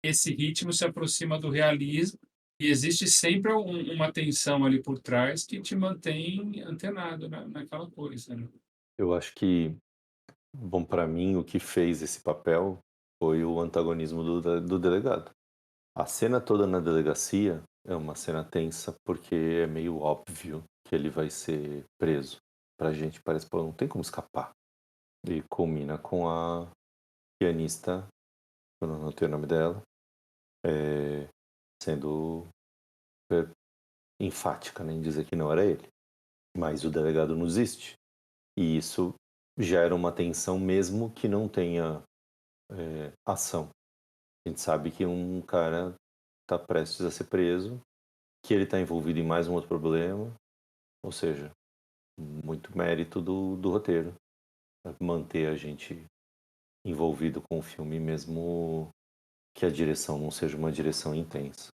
esse ritmo se aproxima do realismo e existe sempre uma tensão ali por trás que te mantém antenado naquela coisa, né? Eu acho que, bom, para mim, o que fez esse papel foi o antagonismo do delegado. A cena toda na delegacia é uma cena tensa porque é meio óbvio que ele vai ser preso. Pra gente parece, pô, não tem como escapar. E culmina com a pianista, eu não tenho o nome dela, sendo enfática, né, em dizer que não era ele. Mas o delegado não existe. E isso gera uma tensão mesmo que não tenha ação. A gente sabe que um cara está prestes a ser preso, que ele está envolvido em mais um outro problema, ou seja, muito mérito do roteiro, manter a gente envolvido com o filme, mesmo que a direção não seja uma direção intensa.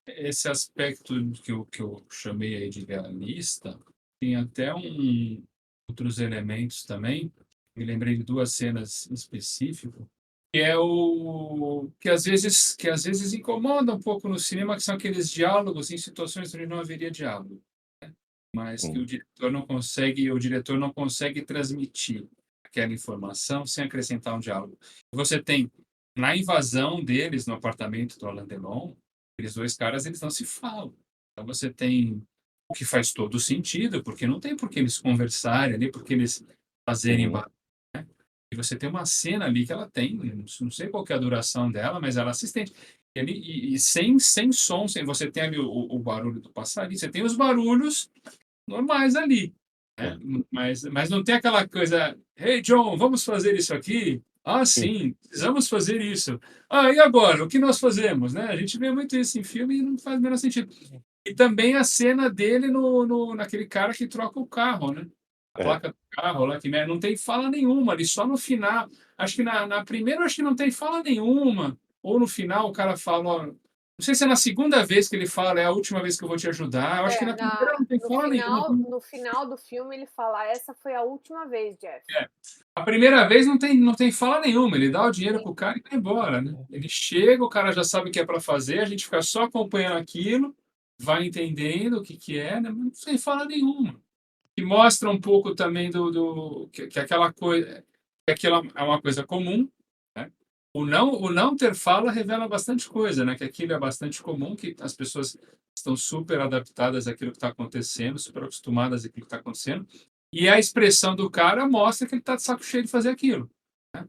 Esse aspecto que eu chamei aí de realista tem até outros elementos também. Me lembrei de duas cenas em específico, que é o que às vezes incomoda um pouco no cinema, que são aqueles diálogos em situações onde não haveria diálogo, mas que o diretor não consegue transmitir aquela informação sem acrescentar um diálogo. Você tem na invasão deles no apartamento do Alain Delon, aqueles dois caras, eles não se falam. Então você tem o que faz todo sentido, porque não tem por que eles conversarem ali, porque eles fazerem Uhum. e você tem uma cena ali que ela tem, não sei qual que é a duração dela, mas ela é assistente. E sem som, você tem ali o barulho do passarinho, você tem os barulhos normais ali, né? Mas não tem aquela coisa, hey John, vamos fazer isso aqui? Ah, sim, precisamos fazer isso. Ah, e agora? O que nós fazemos, né? A gente vê muito isso em filme e não faz o menor sentido. E também a cena dele naquele cara que troca o carro, né? A placa do carro lá, que não tem fala nenhuma, ali só no final. Acho que na primeira, acho que não tem fala nenhuma. Ou no final o cara fala, ó, não sei se é na segunda vez que ele fala, é a última vez que eu vou te ajudar. Eu acho que na primeira não tem fala nenhuma. No final do filme ele fala, essa foi a última vez, Jeff. A primeira vez não tem fala nenhuma, ele dá o dinheiro pro cara e vai embora, né? Ele chega, o cara já sabe o que é para fazer, a gente fica só acompanhando aquilo, vai entendendo o que é, né? Mas não tem fala nenhuma. E mostra um pouco também que aquela coisa, que aquilo é uma coisa comum, né? O não ter fala revela bastante coisa, né? Que aquilo é bastante comum, que as pessoas estão super adaptadas àquilo que está acontecendo, super acostumadas àquilo que está acontecendo, e a expressão do cara mostra que ele está de saco cheio de fazer aquilo, né?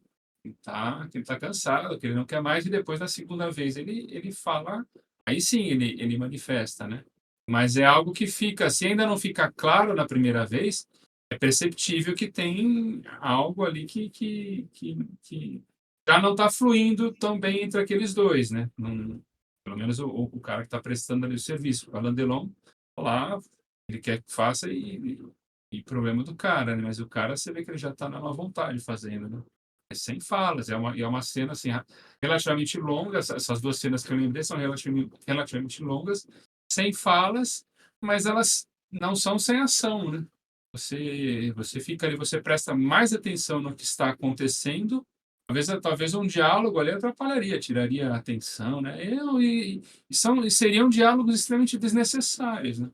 Que ele tá cansado, que ele não quer mais, e depois, na segunda vez, ele fala, aí sim ele manifesta, né? Mas é algo que fica, se ainda não fica claro na primeira vez, é perceptível que tem algo ali que já não está fluindo tão bem entre aqueles dois, né? Pelo menos o cara que está prestando ali o serviço. O Alain Delon, lá, ele quer que faça e problema do cara, né? Mas o cara, você vê que ele já está na má vontade fazendo, né? É sem falas, é uma cena assim, relativamente longa. Essas duas cenas que eu lembrei são relativamente longas, sem falas, mas elas não são sem ação, né? Você fica ali, você presta mais atenção no que está acontecendo. Talvez um diálogo ali atrapalharia, tiraria a atenção, né? E seriam diálogos extremamente desnecessários, né?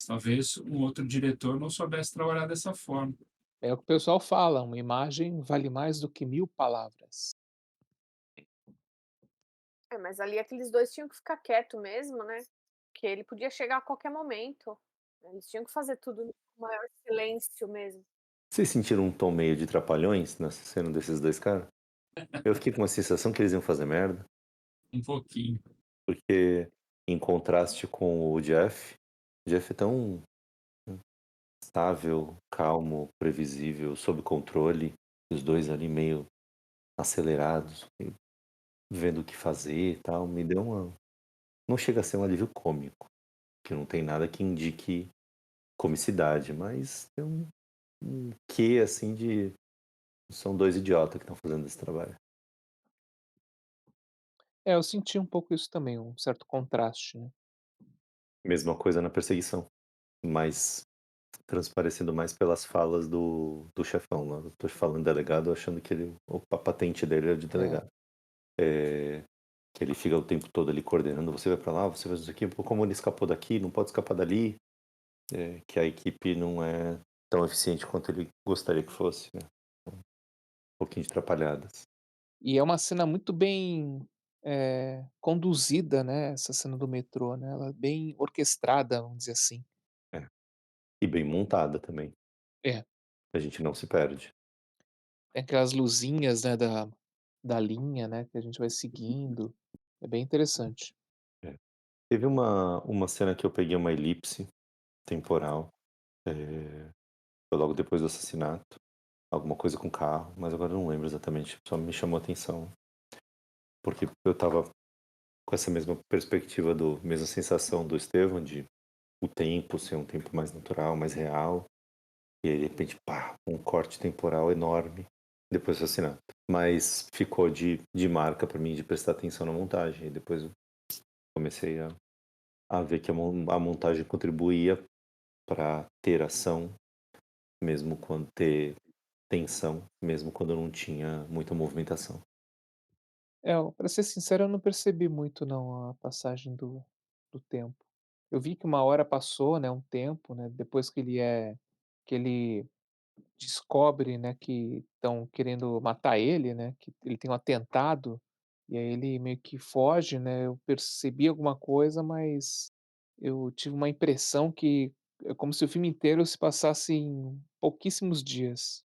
Talvez um outro diretor não soubesse trabalhar dessa forma. É o que o pessoal fala, uma imagem vale mais do que 1000 palavras. Mas ali aqueles dois tinham que ficar quieto mesmo, né? Que ele podia chegar a qualquer momento. Eles tinham que fazer tudo no maior silêncio mesmo. Vocês sentiram um tom meio de Trapalhões nessa cena desses dois caras? Eu fiquei com uma sensação que eles iam fazer merda, Um pouquinho. porque em contraste com o Jeff é tão estável, calmo, previsível, sob controle, e os dois ali meio acelerados, meio vendo o que fazer e tal, me deu uma não chega a ser um alívio cômico, que não tem nada que indique comicidade, mas tem um quê, assim, de são 2 idiota que estão fazendo esse trabalho. É, eu senti um pouco isso também, um certo contraste, né. Mesma coisa na perseguição, mas transparecendo mais pelas falas do chefão lá, eu tô falando delegado achando que ele a patente dele era de É. delegado. Que ele fica o tempo todo ali coordenando, você vai pra lá, você faz isso aqui, pô, como ele escapou daqui, não pode escapar dali, que a equipe não é tão eficiente quanto ele gostaria que fosse, né, um pouquinho de atrapalhadas. E é uma cena muito bem, conduzida, né, essa cena do metrô, né, ela é bem orquestrada, vamos dizer assim. É. E bem montada também, É, a gente não se perde. tem aquelas luzinhas, né, da linha, né, que a gente vai seguindo, é bem interessante. É. Teve uma cena que eu peguei uma elipse temporal, foi logo depois do assassinato, alguma coisa com carro, mas agora eu não lembro exatamente, só me chamou a atenção, porque eu estava com essa mesma perspectiva mesma sensação do Estevão de o tempo ser um tempo mais natural, mais real, e aí de repente, pá, um corte temporal enorme depois do assassinato. Mas ficou de marca pra mim de prestar atenção na montagem, e depois eu comecei a ver que a montagem contribuía para ter ação, mesmo quando ter tensão, mesmo quando não tinha muita movimentação. É, pra ser sincero, eu não percebi muito não a passagem do tempo. Eu vi que uma hora passou, né, um tempo, né, depois que ele descobre, né, que estão querendo matar ele, né, que ele tem um atentado, e aí ele meio que foge, né, eu percebi alguma coisa, mas eu tive uma impressão que é como se o filme inteiro se passasse em pouquíssimos dias.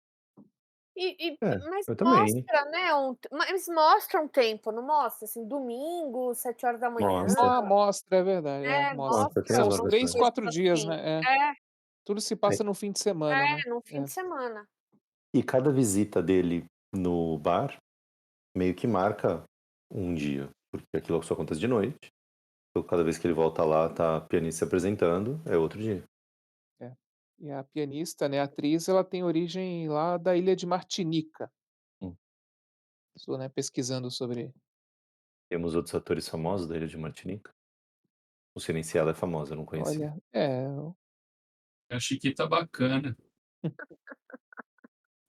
É, Mas eu também. mostra, né, mas mostra um tempo, não mostra? Assim, domingo, 7 horas da manhã, Mostra, mostra, é verdade, mostra. mostra, tem mostra as São os horas umas 3, exatas. 4 coisas dias, assim. né, É, tudo se É, passa no fim de semana, né. num fim É. de semana. e cada visita dele no bar meio que marca um dia, porque aquilo só acontece de noite. Então, cada vez que ele volta lá, tá a pianista se apresentando, é outro dia. É. E a pianista, né, a atriz, ela tem origem lá da ilha de Martinica. Hum. Estou, né, pesquisando sobre Temos outros atores famosos da Ilha de Martinica. Não sei nem se ela é famosa, eu não conhecia. olha, A Chiquita bacana.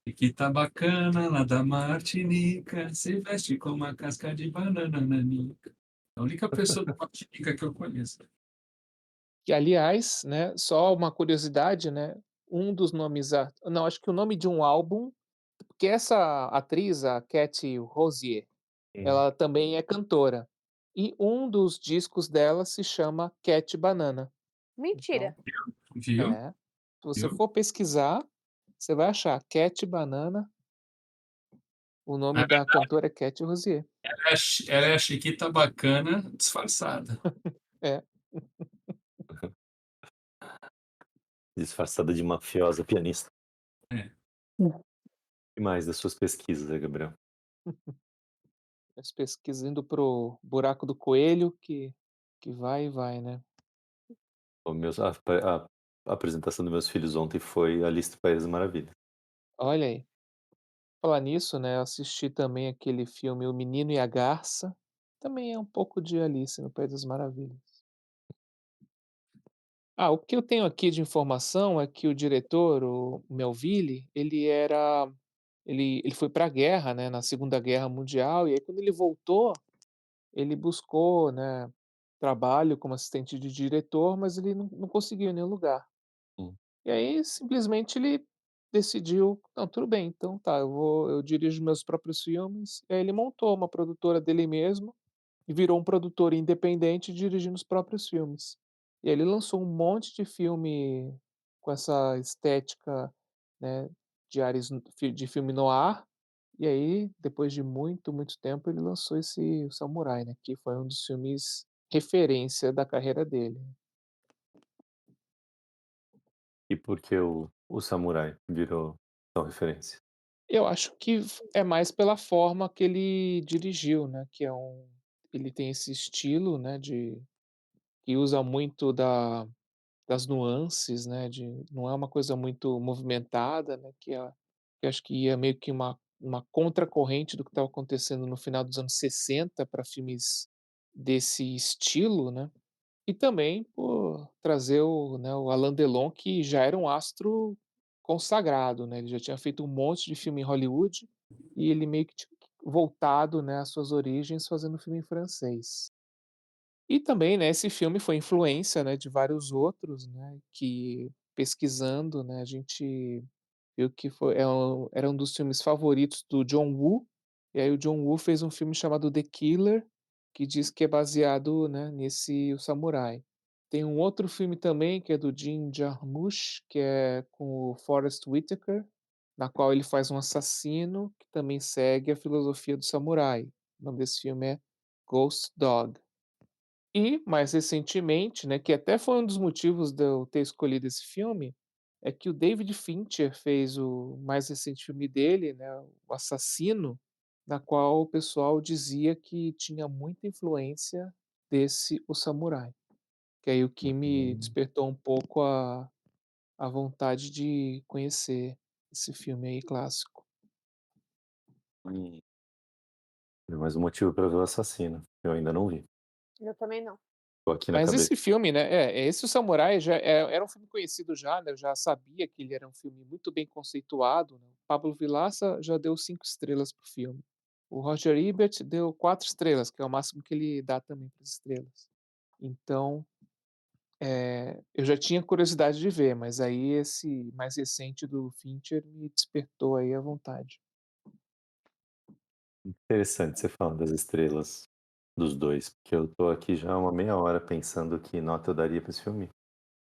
Chiquita bacana, lá da Martinica, se veste com uma casca de banana nanica. A única pessoa da Martinica que eu conheço. que aliás, né, só uma curiosidade, né, um dos nomes não, acho que o nome de um álbum, porque essa atriz, a Cathy Rosier, Hum. ela também é cantora, e um dos discos dela se chama Cat Banana. Mentira. Então Viu? é, se você Viu? for pesquisar, você vai achar Cat Banana, o nome É, da cantora é Cathy Rosier. ela é a Chiquita bacana disfarçada. É. Disfarçada de mafiosa pianista. É. E mais das suas pesquisas, né, Gabriel? As pesquisas indo para o buraco do coelho que vai e vai, né. A apresentação dos meus filhos ontem foi Alice do País das Maravilhas. Olha aí, falar nisso, né, eu assisti também aquele filme O Menino e a Garça, também é um pouco de Alice no País das Maravilhas. Ah, o que eu tenho aqui de informação é que o diretor, o Melville, ele foi para a guerra, né, na Segunda Guerra Mundial, e aí quando ele voltou, ele buscou, né, trabalho como assistente de diretor, mas ele não conseguiu em nenhum lugar. Hum. E aí simplesmente ele decidiu: "Não, tudo bem, então tá, eu dirijo meus próprios filmes". E aí ele montou uma produtora dele mesmo, e virou um produtor independente dirigindo os próprios filmes. E aí ele lançou um monte de filme com essa estética, né, de filme noir, e aí depois de muito, muito tempo ele lançou esse O Samurai, né, que foi um dos filmes referência da carreira dele. E por que o samurai virou tão referência? Eu acho que é mais pela forma que ele dirigiu, né, que é ele tem esse estilo, né, que usa muito das nuances, né, não é uma coisa muito movimentada, né, que acho que ia meio que uma contracorrente do que estava acontecendo no final dos anos 60 para filmes desse estilo, né. E também por trazer o Alain Delon, que já era um astro consagrado, né, ele já tinha feito um monte de filme em Hollywood, e ele meio que tinha voltado, né, às suas origens fazendo filme em francês. E também, né, esse filme foi influência, né, de vários outros, né, que pesquisando, né, a gente viu que era um dos filmes favoritos do John Woo, e aí o John Woo fez um filme chamado The Killer, que diz que é baseado, né, nesse O Samurai. Tem um outro filme também que é do Jim Jarmusch, que é com o Forest Whitaker, na qual ele faz um assassino que também segue a filosofia do samurai. O nome desse filme é Ghost Dog. E, mais recentemente, né, que até foi um dos motivos de eu ter escolhido esse filme, é que o David Fincher fez o mais recente filme dele, né, O Assassino, na qual o pessoal dizia que tinha muita influência desse O Samurai. Que aí o que me Hum, despertou um pouco a vontade de conhecer esse filme aí clássico. hum. É mais um motivo para ver o Assassino. Eu ainda não vi. Eu também não. Tô aqui na Mas cabeça. esse filme, né, esse O Samurai era um filme conhecido já, né, eu já sabia que ele era um filme muito bem conceituado, né, o Pablo Villaça já deu 5 estrelas para o filme. O Roger Ebert deu 4 estrelas, que é o máximo que ele dá também para as estrelas. Então, eu já tinha curiosidade de ver, mas aí esse mais recente do Fincher me despertou aí a vontade. Interessante você falando das estrelas dos 2, porque eu tô aqui já há uma meia hora pensando que nota eu daria para esse filme.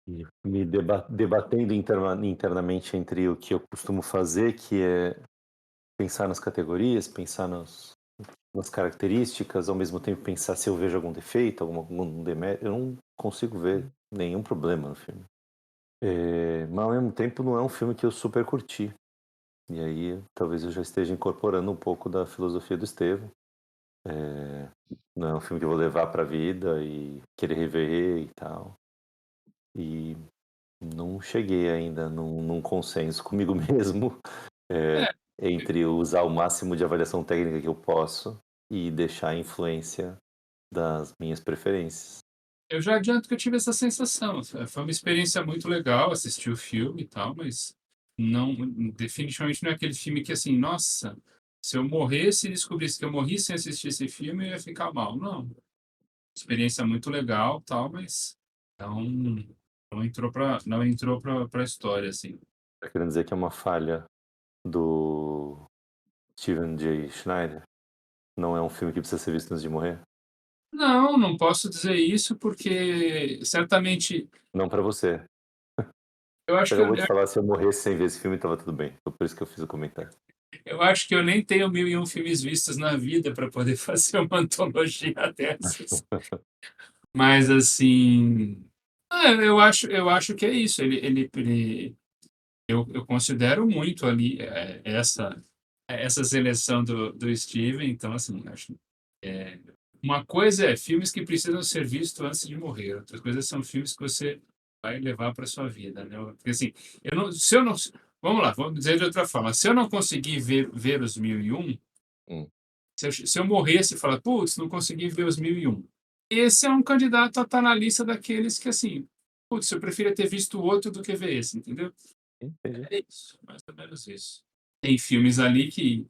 E me debatendo internamente entre o que eu costumo fazer, que é pensar nas categorias, pensar nas características, ao mesmo tempo pensar se eu vejo algum defeito, algum demérito. Eu não consigo ver Hum. nenhum problema no filme. Mas ao mesmo tempo não é um filme que eu super curti. E aí talvez eu já esteja incorporando um pouco da filosofia do Estevão. Não é um filme que eu vou levar pra vida e querer rever e tal. E não cheguei ainda num consenso comigo mesmo, É, entre usar o máximo de avaliação técnica que eu posso e deixar a influência das minhas preferências. eu já adianto que eu tive essa sensação. Foi uma experiência muito legal assistir o filme e tal, mas não, definitivamente não é aquele filme que assim, nossa, se eu morresse e descobrisse que eu morri sem assistir esse filme, eu ia ficar mal. Não, experiência muito legal, tal, mas não, não entrou para a história assim. Tá querendo dizer que é uma falha do Steven J. Schneider? Não é um filme que precisa ser visto antes de morrer? Não, não posso dizer isso porque certamente Não pra você. eu Você acho que acabou de falar, se eu morresse sem ver esse filme, tava tudo bem. Foi por isso que eu fiz o comentário. eu acho que eu nem tenho 1001 filmes vistos na vida para poder fazer uma antologia dessas. Mas assim, eu acho que é isso. Eu considero muito ali essa seleção do Steven. Então, assim, acho é, uma coisa é filmes que precisam ser vistos antes de morrer. Outra coisa são filmes que você vai levar para sua vida, né? Porque assim, eu não, se eu não, vamos lá, vamos dizer de outra forma. Se eu não conseguir ver os 1001, Hum, se eu morresse e falar, putz, não consegui ver os 1001. Esse é um candidato a estar na lista daqueles que, assim, putz, eu preferia ter visto o outro do que ver esse, entendeu? entendi. É isso, mais ou menos isso. Tem filmes ali que,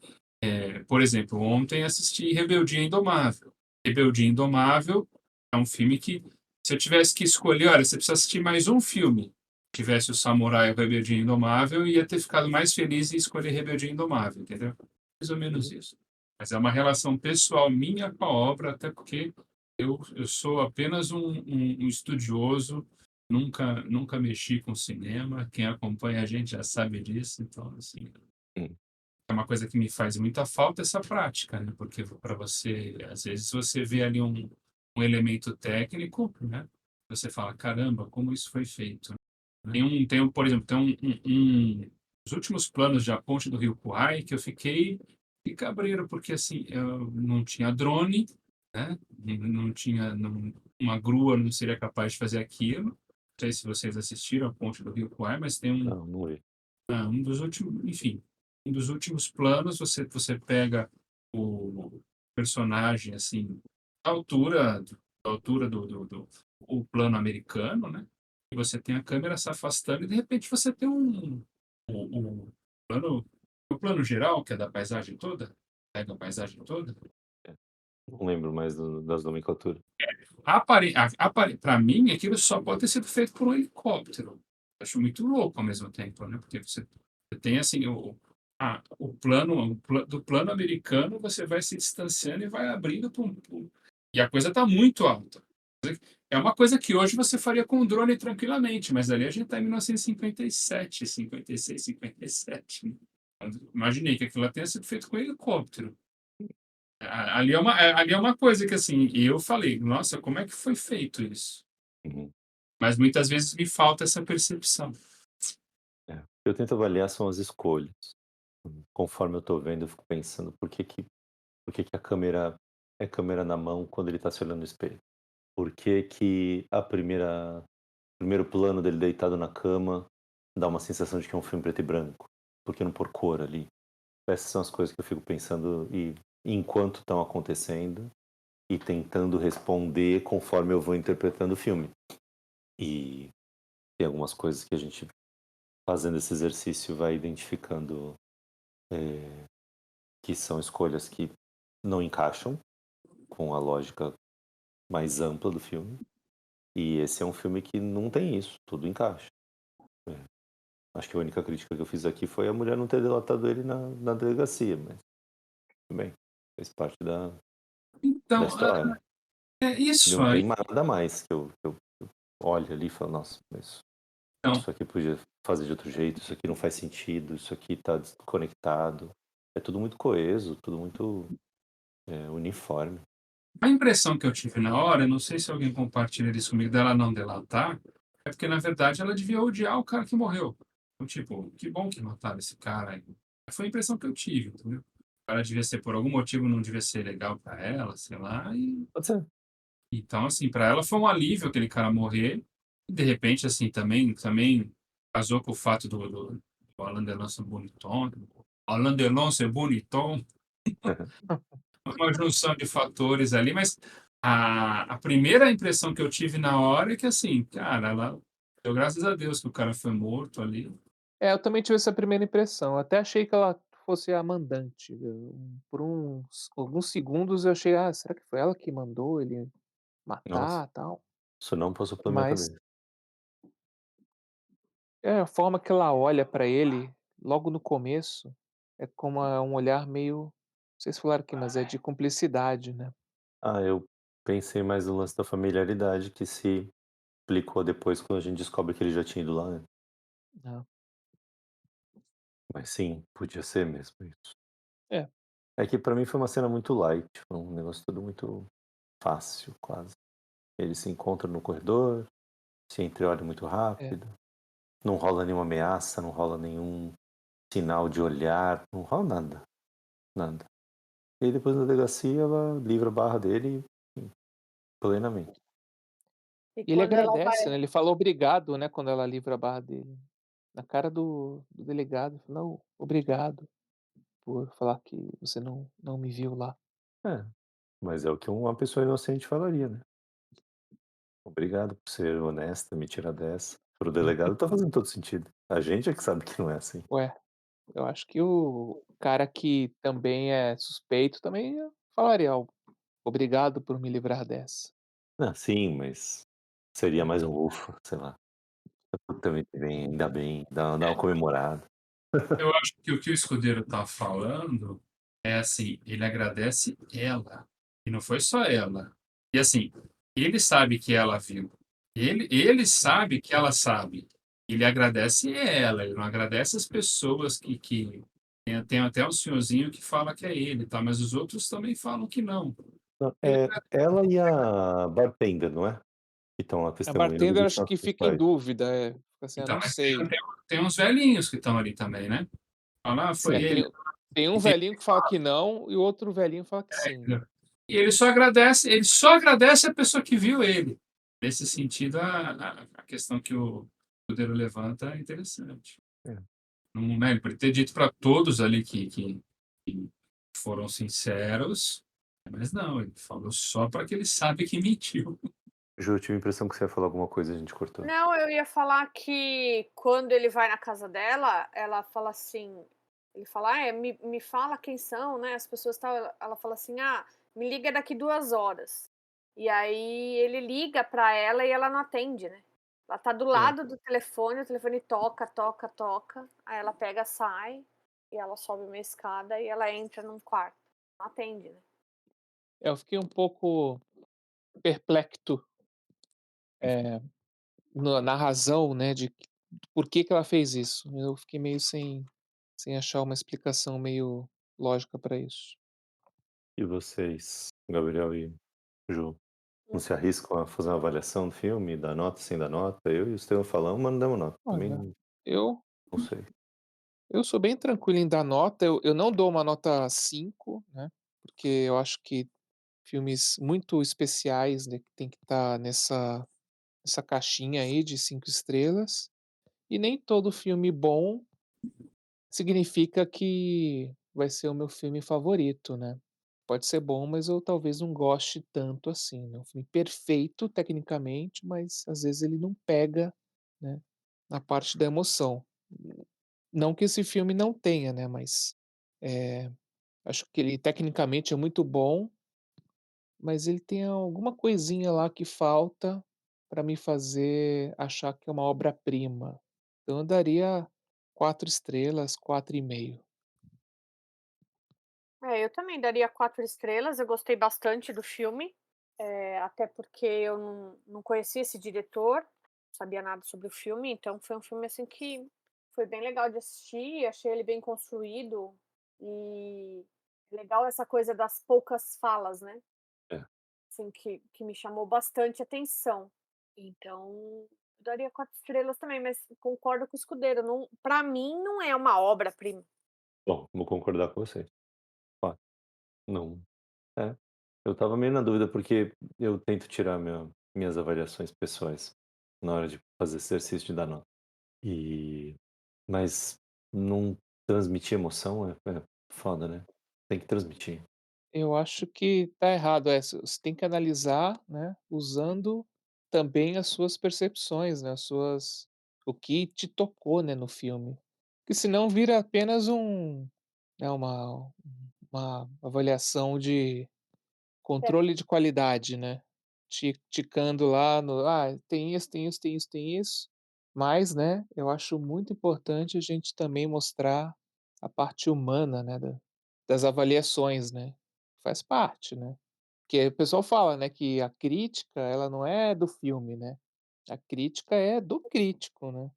por exemplo, ontem assisti Rebeldia Indomável. Rebeldia Indomável é um filme que, se eu tivesse que escolher, olha, você precisa assistir mais um filme, tivesse o Samurai ou Rebeldia Indomável, eu ia ter ficado mais feliz em escolher Rebeldia Indomável, entendeu? Mais ou menos Uhum. isso. Mas é uma relação pessoal minha com a obra, até porque eu sou apenas um estudioso, nunca mexi com cinema, quem acompanha a gente já sabe disso, então, assim, Hum. é uma coisa que me faz muita falta essa prática, né? Porque para você, às vezes você vê ali um elemento técnico, né? Você fala, caramba, como isso foi feito? Por exemplo, os últimos planos da ponte do Rio Kwai que eu fiquei cabreiro, porque assim, eu não tinha drone, né? Não tinha, uma grua não seria capaz de fazer aquilo. Não sei se vocês assistiram a ponte do Rio Kwai, mas tem Não, não vi. um dos últimos, enfim, um dos últimos planos, você pega o personagem assim, à altura o plano americano, né? E você tem a câmera se afastando e de repente você tem o plano, o plano geral, que é da paisagem toda, pega a paisagem toda. Não lembro mais das nomenclaturas. Para mim, aquilo só pode ter sido feito por um helicóptero. Acho muito louco ao mesmo tempo, né? Porque você tem assim do plano americano, você vai se distanciando e vai abrindo e a coisa está muito alta. É uma coisa que hoje você faria com um drone tranquilamente, mas ali a gente está em 1957, 56, 57. Né? Imaginei que aquilo lá tenha sido feito com helicóptero. Ali é uma coisa que, assim, eu falei, nossa, como é que foi feito isso? Uhum. Mas muitas vezes me falta essa percepção. Eu tento avaliar são as escolhas. Conforme eu tô vendo, eu fico pensando por que a câmera é câmera na mão quando ele tá se olhando no espelho? Por que que primeiro plano dele deitado na cama dá uma sensação de que é um filme preto e branco? Por que não pôr cor ali? Essas são as coisas que eu fico pensando e enquanto estão acontecendo e tentando responder conforme eu vou interpretando o filme. E tem algumas coisas que a gente, fazendo esse exercício, vai identificando que são escolhas que não encaixam com a lógica mais ampla do filme. E esse é um filme que não tem isso, tudo encaixa. Acho que a única crítica que eu fiz aqui foi a mulher não ter delatado ele na delegacia, mas tudo bem, fez parte da Então, história. é isso Não aí. tem nada mais que eu olho ali e falo, nossa, mas Então, isso aqui podia fazer de outro jeito, isso aqui não faz sentido, isso aqui tá desconectado. É tudo muito coeso, tudo muito uniforme. a impressão que eu tive na hora, eu não sei se alguém compartilha isso comigo, dela não delatar, é porque, na verdade, ela devia odiar o cara que morreu. Então, tipo, que bom que mataram esse cara aí. Foi a impressão que eu tive, entendeu? O cara devia ser, por algum motivo, não devia ser legal pra ela, sei lá, e Pode ser. então, assim, para ela foi um alívio aquele cara morrer. E de repente, assim, também casou com o fato do Alain Delon ser bonitão. Alain Delon ser bonitão. Uma junção de fatores ali, mas a primeira impressão que eu tive na hora é que, assim, cara, ela deu graças a Deus que o cara foi morto ali. Eu também tive essa primeira impressão, eu até achei que ela fosse a mandante, por alguns segundos eu achei: "Ah, será que foi ela que mandou ele Nossa, matar, tal?". isso não passou pela minha Mas cabeça. a forma que ela olha pra ele, logo no começo, é como um olhar meio, não sei se falaram aqui, mas é de cumplicidade, né. Eu pensei mais no lance da familiaridade que se explicou depois quando a gente descobre que ele já tinha ido lá, né. Hã. Mas sim, podia ser mesmo isso. É, É que pra mim foi uma cena muito light, foi um negócio tudo muito fácil, quase. Eles se encontram no corredor, se entreolham muito é. rápido, não rola nenhuma ameaça, não rola nenhum sinal de olhar, não rola nada, nada. E aí depois na delegacia ela livra a barra dele, enfim, plenamente. E E ele quando ela vai agradece, né, ele fala obrigado, né, quando ela livra a barra dele. Na cara do delegado, fala: "Não, obrigado por falar que você não me viu lá". É, mas é o que uma pessoa inocente falaria, né. Obrigado por ser honesta, me tirar dessa. Para o delegado tá fazendo todo sentido. A gente é que sabe que não é assim. Ué, eu acho que o cara que também é suspeito também falaria: "Ó, obrigado por me livrar dessa". Ah, sim, mas seria É, mais um ufa, sei lá. Também bem, ainda bem, dá uma comemorada. Eu acho que o Escudeiro está falando é assim, ele agradece ela, e não foi só ela. E assim, ele sabe que ela viu, ele sabe que ela sabe. Ele agradece ela, ele não agradece as pessoas que tem até um senhorzinho que fala que é ele, tá? Mas os outros também falam que não. Não, Ele ela e a bartender, não é? que estão lá A testemunhando bartender que acho são os que fica em principais. dúvida, fica assim: "Eu Então, não mas sei". tem uns velhinhos que estão ali também, né? Fala, foi É, ele. tem um E tem velhinho que fala que não e o outro velhinho fala que sim. E ele só agradece a pessoa que viu ele. Nesse sentido, a questão que o Escudeiro levanta é interessante. É. Não, né, ele poderia ter dito para todos ali que foram sinceros, mas não, ele falou só para que ele sabe que mentiu. Ju, eu tive a impressão que você ia falar alguma coisa e a gente cortou. Não, eu ia falar que quando ele vai na casa dela, ela fala assim, ele fala: "Ah, me fala quem são, né, as pessoas tal", ela fala assim: "Ah, me liga daqui 2 horas". E aí ele liga pra ela e ela não atende, né. Ela tá do É. lado do telefone, o telefone toca, toca, toca, aí ela pega, sai, e ela sobe uma escada e ela entra num quarto. Não atende, né. Eu fiquei um pouco perplexo, eh, na razão, né, de por que que ela fez isso. Eu fiquei meio sem achar uma explicação meio lógica para isso. E vocês, Gabriel e Ju, não se Uhum. arriscam a fazer uma avaliação do filme, dar nota sem dar nota? Eu e o Estevão falamos, mas não demos nota. Também Olha, não, eu não sei. eu sou bem tranquilo em dar nota, eu não dou uma nota 5, né, porque eu acho que filmes muito especiais, né, que tem que estar nessa caixinha aí de 5 estrelas, e nem todo filme bom significa que vai ser o meu filme favorito, né. Pode ser bom, mas eu talvez não goste tanto assim, né, um filme perfeito tecnicamente, mas às vezes ele não pega, né, na parte da emoção. Não que esse filme não tenha, né, mas, eh, acho que ele tecnicamente é muito bom, mas ele tem alguma coisinha lá que falta para me fazer achar que é uma obra-prima. Então eu daria 4 estrelas, 4,5. É, eu também daria 4 estrelas, eu gostei bastante do filme, até porque eu não conhecia esse diretor, não sabia nada sobre o filme, então foi um filme, assim, que foi bem legal de assistir, achei ele bem construído, e legal essa coisa das poucas falas, né, É. assim, que me chamou bastante atenção. Então, eu daria 4 estrelas também, mas concordo com o Escudeiro, não, pra mim não é uma obra-prima. Bom, vou concordar com você. Ó, não. É. Eu estava meio na dúvida, porque eu tento tirar minhas avaliações pessoais na hora de fazer esse exercício de dar nota. E, mas não transmitir emoção é foda, né? Tem que transmitir. Eu acho que tá errado essa, você tem que analisar, né, usando também as suas percepções, né, as suas o que te tocou, né, no filme. Porque senão vira apenas né, uma avaliação de controle de qualidade, né, ticando lá no: "Ah, tem isso, tem isso, tem isso, tem isso", mas, né, eu acho muito importante a gente também mostrar a parte humana, né, das avaliações, né, faz parte, né. Porque o pessoal fala, né, que a crítica ela não é do filme, né, a crítica é do crítico, né.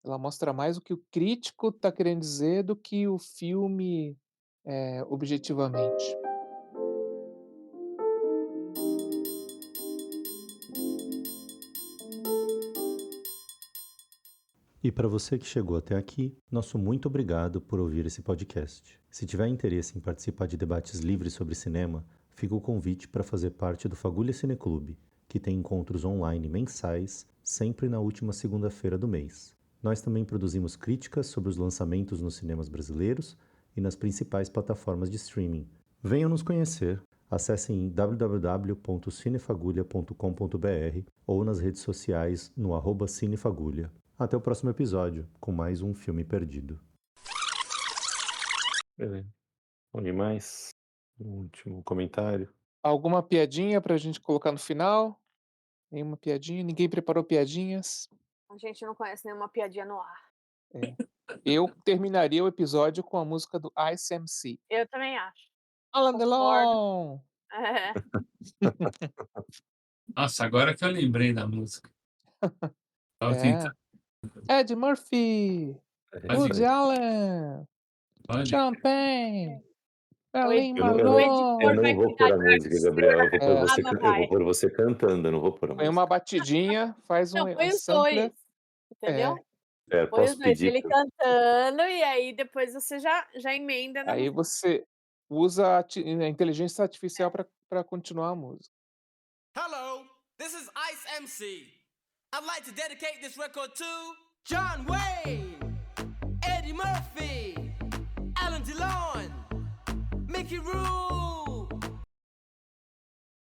Ela mostra mais o que o crítico está querendo dizer do que o filme, objetivamente. E para você que chegou até aqui, nosso muito obrigado por ouvir esse podcast. Se tiver interesse em participar de debates livres sobre cinema, fica o convite para fazer parte do Fagulha Cineclube, que tem encontros online mensais, sempre na última segunda-feira do mês. Nós também produzimos críticas sobre os lançamentos nos cinemas brasileiros e nas principais plataformas de streaming. Venham nos conhecer. Acessem www.cinefagulha.com.br ou nas redes sociais no @cinefagulha. Até o próximo episódio, com mais um filme perdido. Beleza. Alguém mais? Um último comentário? Alguma piadinha pra gente colocar no final? Nenhuma piadinha? Ninguém preparou piadinhas? A gente não conhece nenhuma piadinha no ar. É. Eu terminaria o episódio com a música do Ice MC. Eu também acho. All on the Concordo. lawn. É. Nossa, agora que eu lembrei da música. Tava É. tentando. Ed Murphy, É isso Pode, Woody aí. Allen, pode. Champagne. Berlim Eu não, eu O não, Maroon. eu editor vai não vou cuidar pôr a de música, Gabriel. Eu vou pôr É. você, Ah, não eu vou vai. pôr você cantando, eu não vou pôr a Põe música. uma batidinha, faz Não, um põe os sampler. 2, É. entendeu? Põe os Posso 2, pedir ele pra... cantando e aí depois você já emenda na Aí música. você usa a inteligência artificial pra continuar a música. Hello, this is Ice MC. I'd like to dedicate this record to John Wayne, Eddie Murphy, Alan DeLon, Mickey Rourke.